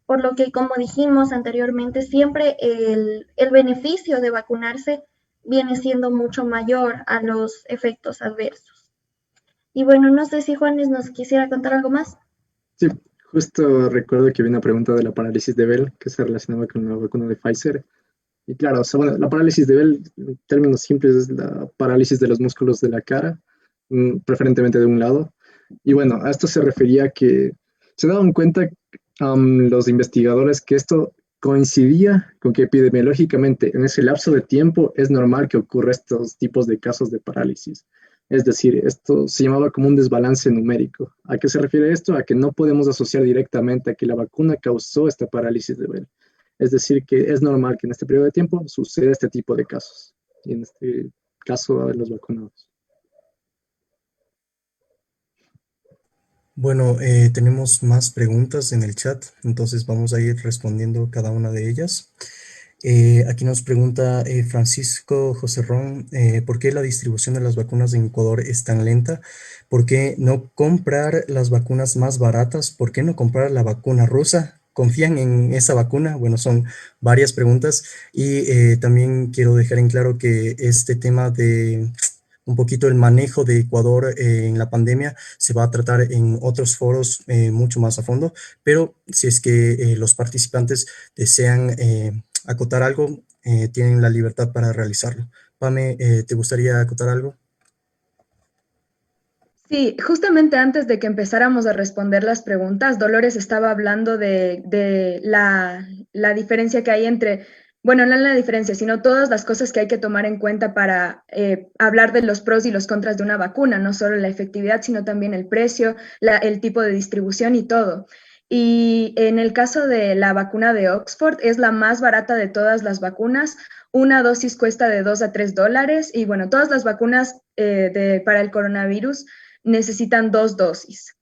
Por lo que, como dijimos anteriormente, siempre el beneficio de vacunarse viene siendo mucho mayor a los efectos adversos. Y bueno, no sé si Juanes nos quisiera contar algo más. Sí, justo recuerdo que había una pregunta de la parálisis de Bell que se relacionaba con la vacuna de Pfizer. Y claro, o sea, bueno, la parálisis de Bell, en términos simples, es la parálisis de los músculos de la cara, preferentemente de un lado. Y bueno, a esto se refería que se daban cuenta los investigadores que esto coincidía con que epidemiológicamente en ese lapso de tiempo es normal que ocurra estos tipos de casos de parálisis. Es decir, esto se llamaba como un desbalance numérico. ¿A qué se refiere esto? A que no podemos asociar directamente a que la vacuna causó esta parálisis de Bell. Es decir, que es normal que en este periodo de tiempo suceda este tipo de casos. Y en este caso, de los vacunados. Bueno, tenemos más preguntas en el chat, entonces vamos a ir respondiendo cada una de ellas. Aquí nos pregunta Francisco José Ron, ¿por qué la distribución de las vacunas en Ecuador es tan lenta? ¿Por qué no comprar las vacunas más baratas? ¿Por qué no comprar la vacuna rusa? ¿Confían en esa vacuna? Bueno, son varias preguntas y también quiero dejar en claro que este tema de un poquito el manejo de Ecuador en la pandemia se va a tratar en otros foros mucho más a fondo, pero si es que los participantes desean acotar algo, tienen la libertad para realizarlo. Pame, ¿te gustaría acotar algo? Sí, justamente antes de que empezáramos a responder las preguntas, Dolores estaba hablando de la diferencia que hay entre, bueno, no la diferencia, sino todas las cosas que hay que tomar en cuenta para hablar de los pros y los contras de una vacuna, no solo la efectividad, sino también el precio, el tipo de distribución y todo. Y en el caso de la vacuna de Oxford, es la más barata de todas las vacunas. Una dosis cuesta de $2 a $3 y bueno, todas las vacunas para el coronavirus necesitan 2 dosis,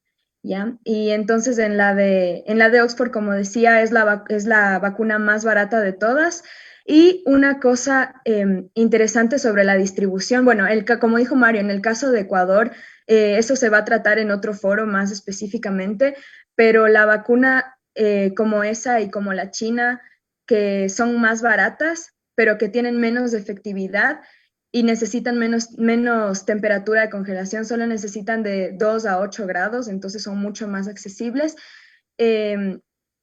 ¿ya? Y entonces en la de Oxford, como decía, es la vacuna más barata de todas. Y una cosa interesante sobre la distribución, bueno, como dijo Mario, en el caso de Ecuador, eso se va a tratar en otro foro más específicamente, pero la vacuna como esa y como la china, que son más baratas, pero que tienen menos efectividad, y necesitan menos temperatura de congelación, solo necesitan de 2 a 8 grados, entonces son mucho más accesibles. Eh,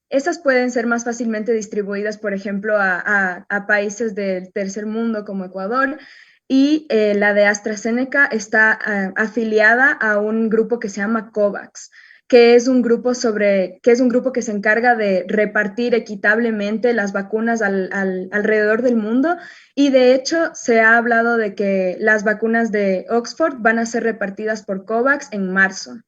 Esas pueden ser más fácilmente distribuidas, por ejemplo, a países del tercer mundo como Ecuador. y la de AstraZeneca está afiliada a un grupo que se llama COVAX, que es un grupo que se encarga de repartir equitablemente las vacunas alrededor del mundo, y de hecho se ha hablado de que las vacunas de Oxford van a ser repartidas por COVAX en marzo.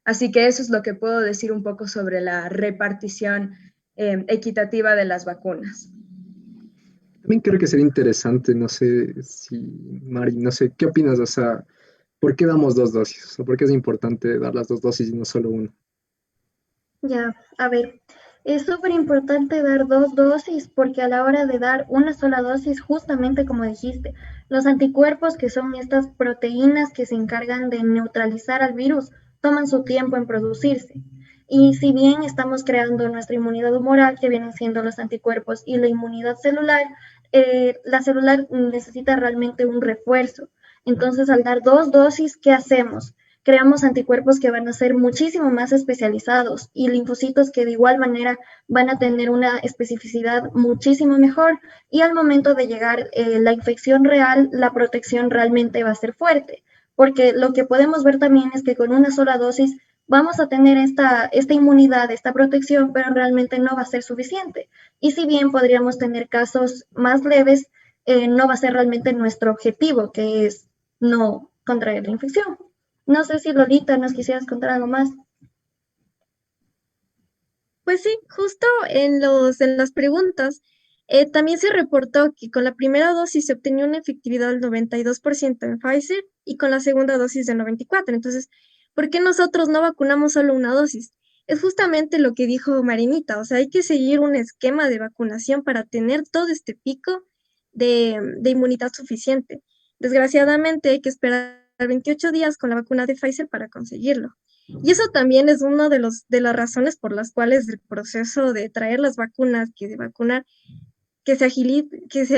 Así que eso es lo que puedo decir un poco sobre la repartición equitativa de las vacunas. También creo que sería interesante, no sé si, Mari, no sé, ¿qué opinas? O sea, ¿por qué damos dos dosis? O sea, ¿por qué es importante dar las dos dosis y no solo una? Ya, a ver, es súper importante dar dos dosis porque a la hora de dar una sola dosis, justamente como dijiste, los anticuerpos, que son estas proteínas que se encargan de neutralizar al virus, toman su tiempo en producirse. Y si bien estamos creando nuestra inmunidad humoral, que vienen siendo los anticuerpos, y la inmunidad celular, la celular necesita realmente un refuerzo. Entonces, al dar dos dosis, ¿qué hacemos? Creamos anticuerpos que van a ser muchísimo más especializados y linfocitos que de igual manera van a tener una especificidad muchísimo mejor, y al momento de llegar la infección real, la protección realmente va a ser fuerte, porque lo que podemos ver también es que con una sola dosis vamos a tener esta inmunidad, esta protección, pero realmente no va a ser suficiente. Y si bien podríamos tener casos más leves, no va a ser realmente nuestro objetivo, que es no contraer la infección. No sé si Lolita nos quisieras contar algo más. Pues sí, justo en las preguntas, también se reportó que con la primera dosis se obtenía una efectividad del 92% en Pfizer y con la segunda dosis del 94%. Entonces, ¿por qué nosotros no vacunamos solo una dosis? Es justamente lo que dijo Marinita, o sea, hay que seguir un esquema de vacunación para tener todo este pico de inmunidad suficiente. Desgraciadamente, hay que esperar 28 días con la vacuna de Pfizer para conseguirlo. Y eso también es una de las razones por las cuales el proceso de traer las vacunas, que de vacunar, que se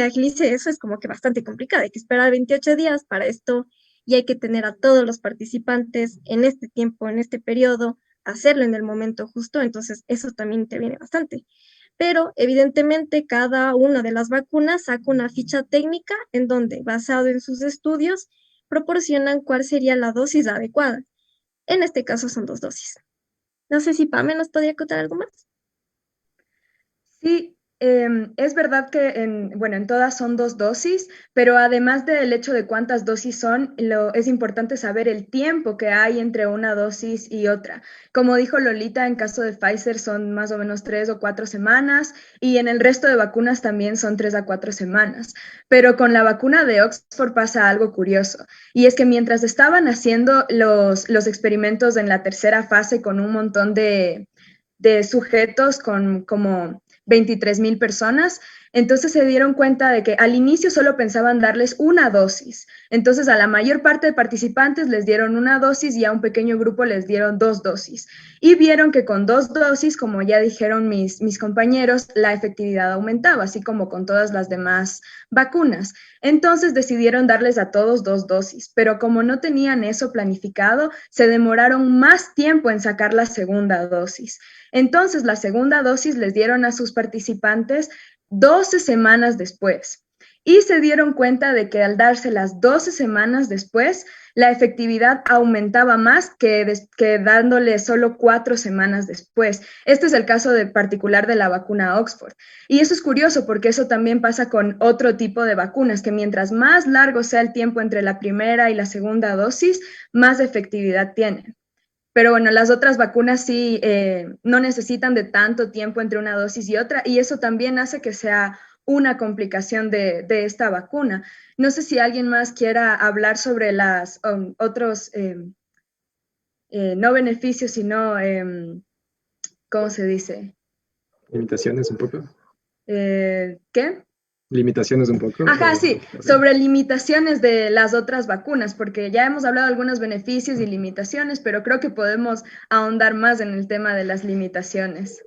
agilice eso es como que bastante complicado. Hay que esperar 28 días para esto y hay que tener a todos los participantes en este tiempo, en este periodo, hacerlo en el momento justo. Entonces, eso también interviene bastante. Pero evidentemente cada una de las vacunas saca una ficha técnica en donde, basado en sus estudios, proporcionan cuál sería la dosis adecuada. En este caso son dos dosis. No sé si Pame nos podría contar algo más. Sí, es verdad que bueno, en todas son dos dosis, pero además del hecho de cuántas dosis son, es importante saber el tiempo que hay entre una dosis y otra. Como dijo Lolita, en caso de Pfizer son más o menos 3 o 4 semanas, y en el resto de vacunas también son 3 a 4 semanas. Pero con la vacuna de Oxford pasa algo curioso, y es que mientras estaban haciendo los experimentos en la tercera fase con un montón de sujetos con como 23,000 personas, entonces se dieron cuenta de que al inicio solo pensaban darles una dosis. Entonces a la mayor parte de participantes les dieron una dosis y a un pequeño grupo les dieron dos dosis. Y vieron que con dos dosis, como ya dijeron mis compañeros, la efectividad aumentaba, así como con todas las demás vacunas. Entonces decidieron darles a todos dos dosis, pero como no tenían eso planificado, se demoraron más tiempo en sacar la segunda dosis. Entonces, la segunda dosis les dieron a sus participantes 12 semanas después, y se dieron cuenta de que al darse las 12 semanas después, la efectividad aumentaba más que dándole solo 4 semanas después. Este es el caso particular de la vacuna Oxford. Y eso es curioso porque eso también pasa con otro tipo de vacunas, que mientras más largo sea el tiempo entre la primera y la segunda dosis, más efectividad tienen. Pero bueno, las otras vacunas sí no necesitan de tanto tiempo entre una dosis y otra, y eso también hace que sea una complicación de esta vacuna. No sé si alguien más quiera hablar sobre los otros, no beneficios, sino, ¿cómo se dice? Limitaciones un poco. ¿Qué? Limitaciones un poco. Ajá, sí, sobre limitaciones de las otras vacunas, porque ya hemos hablado de algunos beneficios y limitaciones, pero creo que podemos ahondar más en el tema de las limitaciones.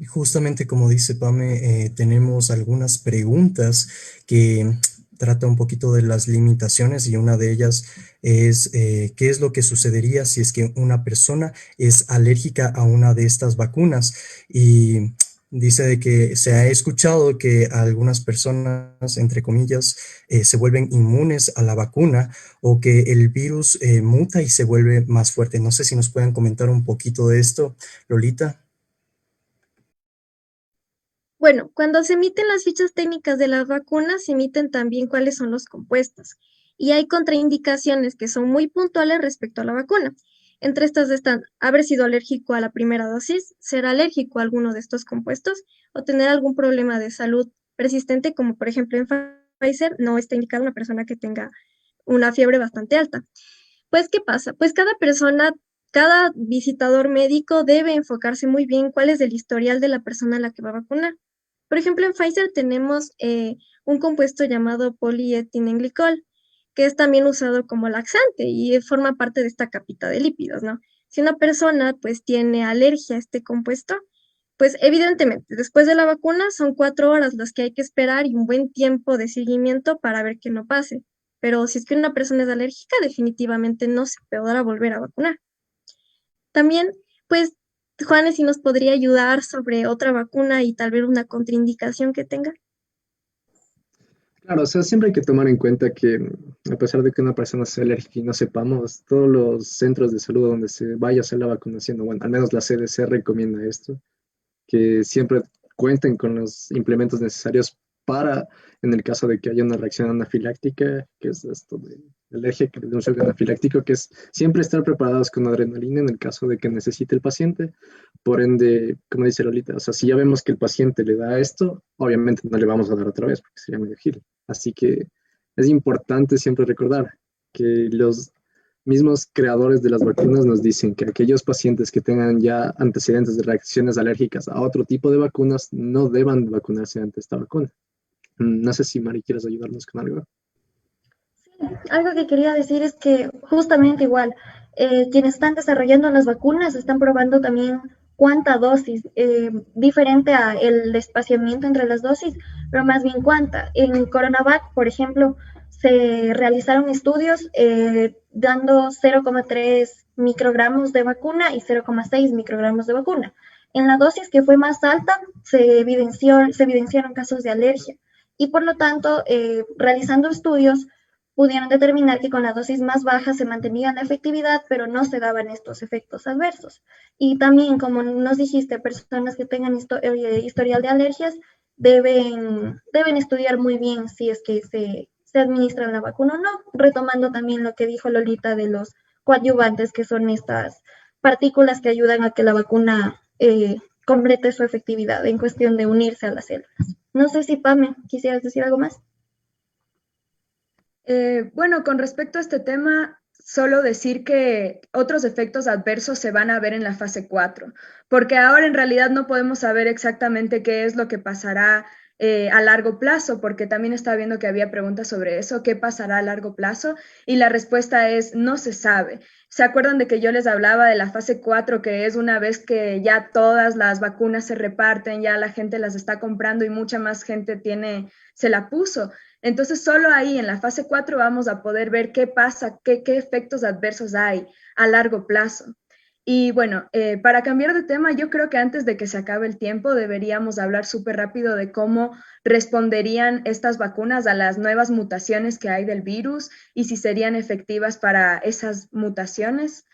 Justamente como dice Pame, tenemos algunas preguntas que trata un poquito de las limitaciones, y una de ellas es ¿qué es lo que sucedería si es que una persona es alérgica a una de estas vacunas? Y Dice de que se ha escuchado que algunas personas, entre comillas, se vuelven inmunes a la vacuna o que el virus muta y se vuelve más fuerte. No sé si nos pueden comentar un poquito de esto, Lolita. Bueno, cuando se emiten las fichas técnicas de las vacunas, se emiten también cuáles son los compuestos. Y hay contraindicaciones que son muy puntuales respecto a la vacuna. Entre estas están haber sido alérgico a la primera dosis, ser alérgico a alguno de estos compuestos o tener algún problema de salud persistente, como por ejemplo en Pfizer no está indicada una persona que tenga una fiebre bastante alta. Pues, ¿qué pasa? Pues cada persona, cada visitador médico debe enfocarse muy bien cuál es el historial de la persona a la que va a vacunar. Por ejemplo, en Pfizer tenemos un compuesto llamado polietilenglicol, que es también usado como laxante y forma parte de esta capita de lípidos, ¿no? Si una persona pues tiene alergia a este compuesto, pues evidentemente después de la vacuna son 4 horas las que hay que esperar y un buen tiempo de seguimiento para ver que no pase. Pero si es que una persona es alérgica, definitivamente no se podrá volver a vacunar. También, pues, Juanes, si nos podría ayudar sobre otra vacuna y tal vez una contraindicación que tenga. Claro, o sea, siempre hay que tomar en cuenta que a pesar de que una persona sea alérgica y no sepamos, todos los centros de salud donde se vaya a hacer la vacunación, o bueno, al menos la CDC recomienda esto, que siempre cuenten con los implementos necesarios para, en el caso de que haya una reacción anafiláctica, que es esto de alergia, que de un shock anafiláctico, que es siempre estar preparados con adrenalina en el caso de que necesite el paciente. Por ende, como dice Lolita, o sea, si ya vemos que el paciente le da esto, obviamente no le vamos a dar otra vez porque sería muy ágil. Así que es importante siempre recordar que los mismos creadores de las vacunas nos dicen que aquellos pacientes que tengan ya antecedentes de reacciones alérgicas a otro tipo de vacunas no deban vacunarse ante esta vacuna. No sé si Mari quieres ayudarnos con algo. Algo que quería decir es que justamente igual, quienes están desarrollando las vacunas están probando también cuánta dosis, diferente a el espaciamiento entre las dosis, pero más bien cuánta. En Coronavac, por ejemplo, se realizaron estudios dando 0,3 microgramos de vacuna y 0,6 microgramos de vacuna. En la dosis que fue más alta se evidenciaron casos de alergia y por lo tanto, realizando estudios, pudieron determinar que con la dosis más baja se mantenía la efectividad, pero no se daban estos efectos adversos. Y también, como nos dijiste, personas que tengan historial de alergias deben estudiar muy bien si es que se administran la vacuna o no, retomando también lo que dijo Lolita de los coadyuvantes, que son estas partículas que ayudan a que la vacuna complete su efectividad en cuestión de unirse a las células. No sé si, Pame, ¿quisieras decir algo más? Bueno, con respecto a este tema, solo decir que otros efectos adversos se van a ver en la fase 4, porque ahora en realidad no podemos saber exactamente qué es lo que pasará a largo plazo, porque también estaba viendo que había preguntas sobre eso, qué pasará a largo plazo, y la respuesta es no se sabe. ¿Se acuerdan de que yo les hablaba de la fase 4, que es una vez que ya todas las vacunas se reparten, ya la gente las está comprando y mucha más gente se la puso? Entonces, solo ahí en la fase 4 vamos a poder ver qué pasa, qué efectos adversos hay a largo plazo. Y bueno, para cambiar de tema, yo creo que antes de que se acabe el tiempo deberíamos hablar súper rápido de cómo responderían estas vacunas a las nuevas mutaciones que hay del virus y si serían efectivas para esas mutaciones.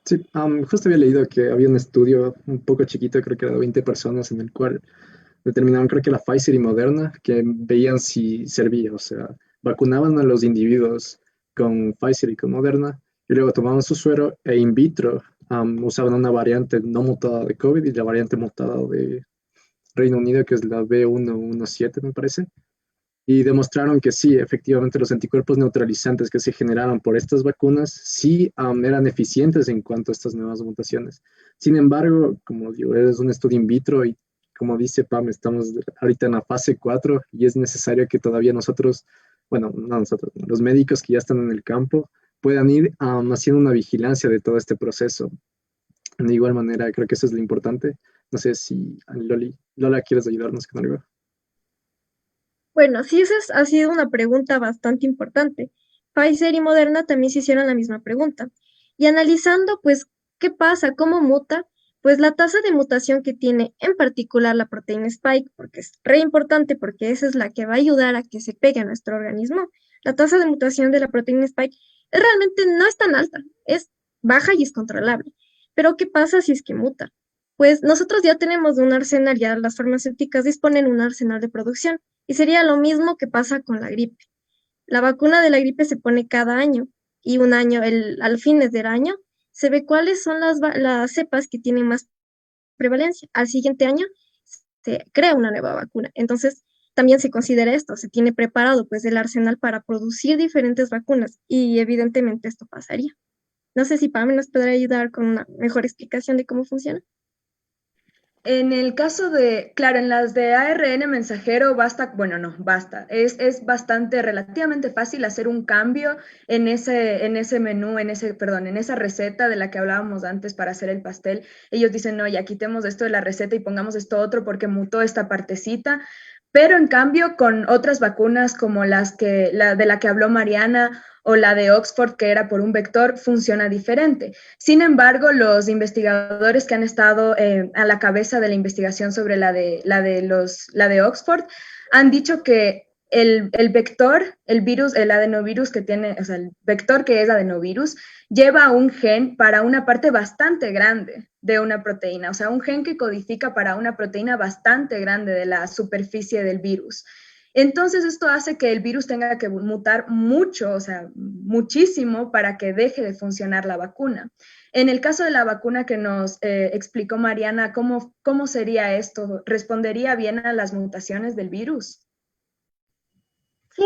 Sí, justo había leído que había un estudio un poco chiquito, creo que era de 20 personas, en el cual determinaban, creo que la Pfizer y Moderna, que veían si servía, o sea, vacunaban a los individuos con Pfizer y con Moderna, y luego tomaban su suero e in vitro usaban una variante no mutada de COVID y la variante mutada de Reino Unido, que es la B117, me parece, y demostraron que sí, efectivamente los anticuerpos neutralizantes que se generaron por estas vacunas sí eran eficientes en cuanto a estas nuevas mutaciones. Sin embargo, como digo, es un estudio in vitro y como dice Pam, estamos ahorita en la fase 4 y es necesario que todavía nosotros, bueno, no nosotros, los médicos que ya están en el campo puedan ir haciendo una vigilancia de todo este proceso. De igual manera, creo que eso es lo importante. No sé si Lola, ¿quieres ayudarnos con algo? Bueno, sí, ha sido una pregunta bastante importante. Pfizer y Moderna también se hicieron la misma pregunta. Y analizando, pues, qué pasa, cómo muta, pues la tasa de mutación que tiene en particular la proteína Spike, porque es re importante, porque esa es la que va a ayudar a que se pegue a nuestro organismo, la tasa de mutación de la proteína Spike realmente no es tan alta, es baja y es controlable. Pero ¿qué pasa si es que muta? Pues nosotros ya tenemos un arsenal, ya las farmacéuticas disponen un arsenal de producción, y sería lo mismo que pasa con la gripe. La vacuna de la gripe se pone cada año y un año, al fines del año, se ve cuáles son las cepas que tienen más prevalencia. Al siguiente año se crea una nueva vacuna. Entonces, también se considera esto, se tiene preparado pues el arsenal para producir diferentes vacunas y evidentemente esto pasaría. No sé si Pam nos podrá ayudar con una mejor explicación de cómo funciona. En el caso de, claro, en las de ARN mensajero basta, bueno, no, basta. Es bastante, relativamente fácil hacer un cambio en ese menú, perdón, en esa receta de la que hablábamos antes para hacer el pastel. Ellos dicen, no, ya quitemos esto de la receta y pongamos esto otro porque mutó esta partecita. Pero en cambio, con otras vacunas como la de la que habló Mariana o la de Oxford, que era por un vector, funciona diferente. Sin embargo, los investigadores que han estado a la cabeza de la investigación sobre la de Oxford han dicho que el vector, el virus, el adenovirus que tiene, o sea, el vector que es adenovirus, lleva un gen para una parte bastante grande de una proteína, o sea, un gen que codifica para una proteína bastante grande de la superficie del virus. Entonces, esto hace que el virus tenga que mutar mucho, o sea, muchísimo para que deje de funcionar la vacuna. En el caso de la vacuna que nos explicó Mariana, ¿cómo sería esto? ¿Respondería bien a las mutaciones del virus? Sí,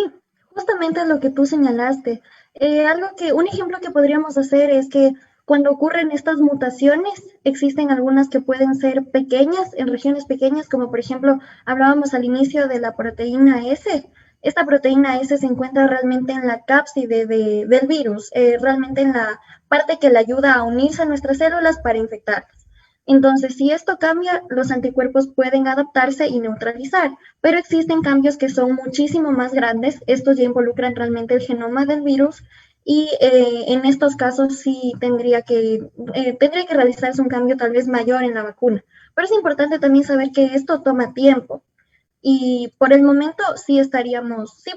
justamente lo que tú señalaste. Un ejemplo que podríamos hacer es que cuando ocurren estas mutaciones, existen algunas que pueden ser pequeñas, en regiones pequeñas, como por ejemplo, hablábamos al inicio de la proteína S. Esta proteína S se encuentra realmente en la cápside del virus, realmente en la parte que le ayuda a unirse a nuestras células para infectarlas. Entonces, si esto cambia, los anticuerpos pueden adaptarse y neutralizar, pero existen cambios que son muchísimo más grandes. Estos ya involucran realmente el genoma del virus y en estos casos sí tendría que realizarse un cambio tal vez mayor en la vacuna. Pero es importante también saber que esto toma tiempo y por el momento sí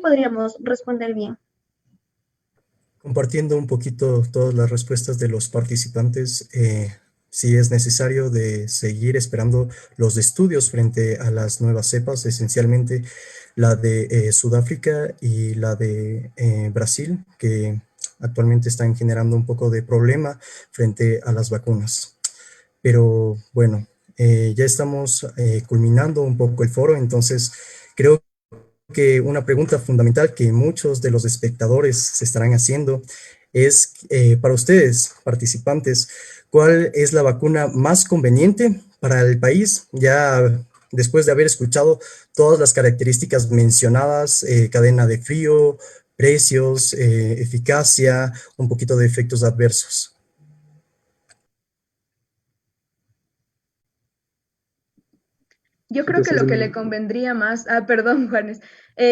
podríamos responder bien. Compartiendo un poquito todas las respuestas de los participantes, sí es necesario de seguir esperando los estudios frente a las nuevas cepas, esencialmente la de Sudáfrica y la de Brasil, que actualmente están generando un poco de problema frente a las vacunas. Pero bueno, ya estamos culminando un poco el foro, entonces creo que una pregunta fundamental que muchos de los espectadores se estarán haciendo es para ustedes, participantes, ¿cuál es la vacuna más conveniente para el país? Ya después de haber escuchado todas las características mencionadas, cadena de frío, precios, eficacia, un poquito de efectos adversos. Yo creo que lo que le convendría más, perdón, Juanes,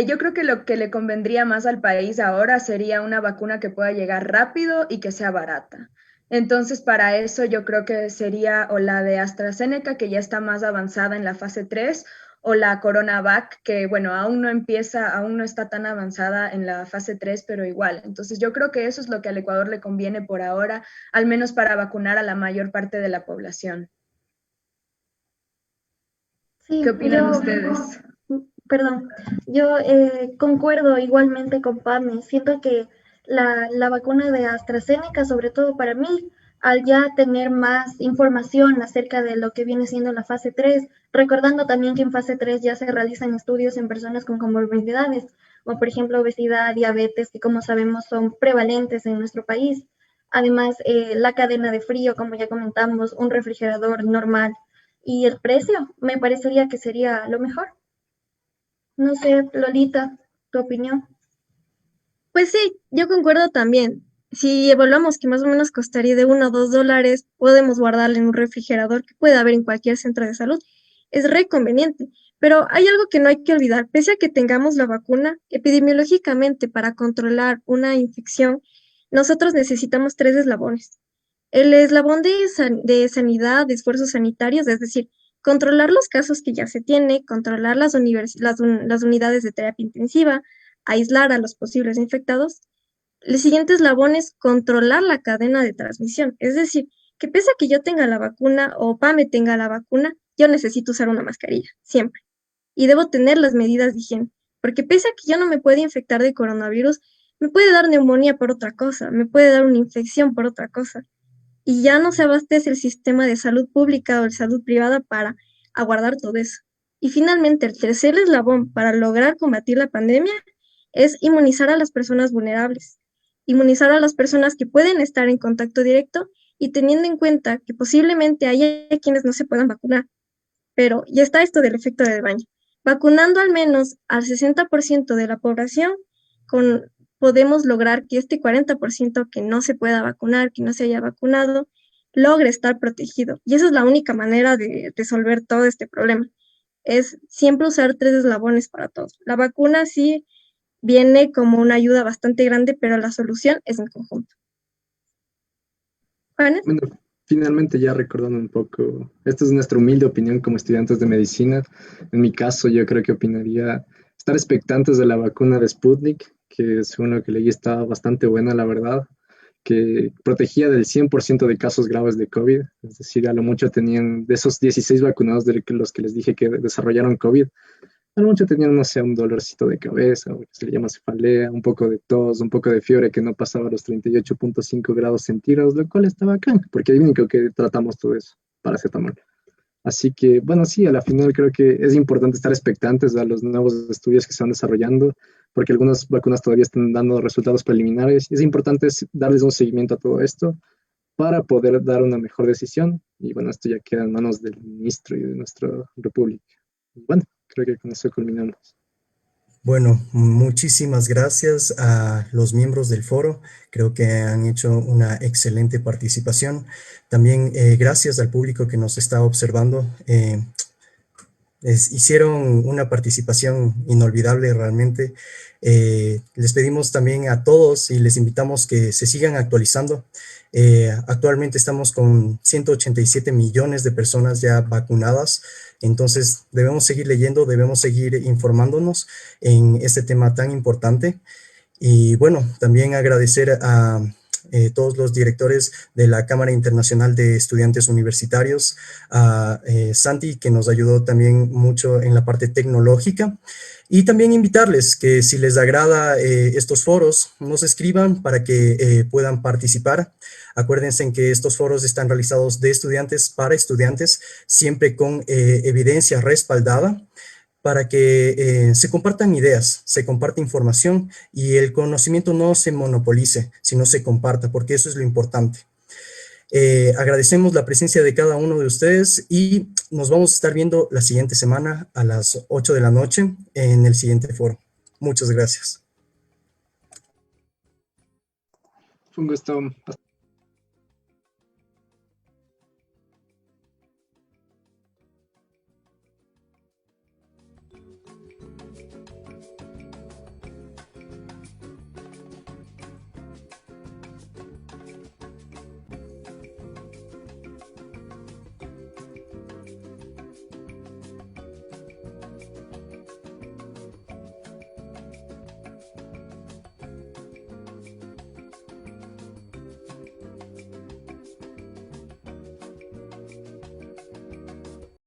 yo creo que lo que le convendría más al país ahora sería una vacuna que pueda llegar rápido y que sea barata. Entonces, para eso yo creo que sería o la de AstraZeneca, que ya está más avanzada en la fase 3, o la CoronaVac, que bueno, aún no está tan avanzada en la fase 3, pero igual. Entonces, yo creo que eso es lo que al Ecuador le conviene por ahora, al menos para vacunar a la mayor parte de la población. Sí, ¿Qué opinan ustedes? perdón, yo concuerdo igualmente con Pame. Siento que la vacuna de AstraZeneca, sobre todo para mí, al ya tener más información acerca de lo que viene siendo la fase 3, recordando también que en fase 3 ya se realizan estudios en personas con comorbilidades, como por ejemplo obesidad, diabetes, que como sabemos son prevalentes en nuestro país. Además, la cadena de frío, como ya comentamos, un refrigerador normal y el precio, me parecería que sería lo mejor. No sé, Lolita, tu opinión. Pues sí, yo concuerdo también. Si evaluamos que más o menos costaría de $1 o $2, podemos guardarlo en un refrigerador que puede haber en cualquier centro de salud. Es re conveniente. Pero hay algo que no hay que olvidar. Pese a que tengamos la vacuna, epidemiológicamente para controlar una infección, nosotros necesitamos tres eslabones. El eslabón de sanidad, de esfuerzos sanitarios, es decir, controlar los casos que ya se tiene, controlar las unidades de terapia intensiva, aislar a los posibles infectados. El siguiente eslabón es controlar la cadena de transmisión, es decir, que pese a que yo tenga la vacuna o Pame tenga la vacuna, yo necesito usar una mascarilla, siempre. Y debo tener las medidas de higiene, porque pese a que yo no me pueda infectar de coronavirus, me puede dar neumonía por otra cosa, me puede dar una infección por otra cosa. Y ya no se abastece el sistema de salud pública o de salud privada para aguardar todo eso. Y finalmente, el tercer eslabón para lograr combatir la pandemia es inmunizar a las personas vulnerables, inmunizar a las personas que pueden estar en contacto directo y teniendo en cuenta que posiblemente haya quienes no se puedan vacunar. Pero ya está esto del efecto de rebaño. Vacunando al menos al 60% de la población, podemos lograr que este 40% que no se pueda vacunar, que no se haya vacunado, logre estar protegido. Y esa es la única manera de resolver todo este problema. Es siempre usar 3 eslabones para todos. La vacuna sí viene como una ayuda bastante grande, pero la solución es en conjunto. ¿Juanes? Bueno, finalmente ya recordando un poco, esta es nuestra humilde opinión como estudiantes de medicina. En mi caso, yo creo que opinaría estar expectantes de la vacuna de Sputnik, que según lo que leí está bastante buena, la verdad, que protegía del 100% de casos graves de COVID, es decir, a lo mucho tenían, de esos 16 vacunados de los que les dije que desarrollaron COVID, a lo mucho tenían, no sé, un dolorcito de cabeza, o que se le llama cefalea, un poco de tos, un poco de fiebre que no pasaba los 38.5 grados centígrados, lo cual estaba acá, porque es único que tratamos todo eso, paracetamol. Así que, bueno, sí, a la final creo que es importante estar expectantes a los nuevos estudios que se van desarrollando, porque algunas vacunas todavía están dando resultados preliminares, y es importante darles un seguimiento a todo esto para poder dar una mejor decisión, y bueno, esto ya queda en manos del ministro y de nuestra república. Y bueno, creo que con eso culminamos. Bueno, muchísimas gracias a los miembros del foro. Creo que han hecho una excelente participación. También gracias al público que nos está observando. Hicieron una participación inolvidable realmente. Les pedimos también a todos y les invitamos que se sigan actualizando. Actualmente estamos con 187 millones de personas ya vacunadas, entonces debemos seguir leyendo, debemos seguir informándonos en este tema tan importante. Y bueno, también agradecer a todos los directores de la Cámara Internacional de Estudiantes Universitarios, a Santi, que nos ayudó también mucho en la parte tecnológica, y también invitarles que si les agrada estos foros, nos escriban para que puedan participar. Acuérdense en que estos foros están realizados de estudiantes para estudiantes, siempre con evidencia respaldada, para que se compartan ideas, se comparte información y el conocimiento no se monopolice, sino se comparta, porque eso es lo importante. Agradecemos la presencia de cada uno de ustedes y nos vamos a estar viendo la siguiente semana a las 8 de la noche en el siguiente foro. Muchas gracias. Fue un gusto.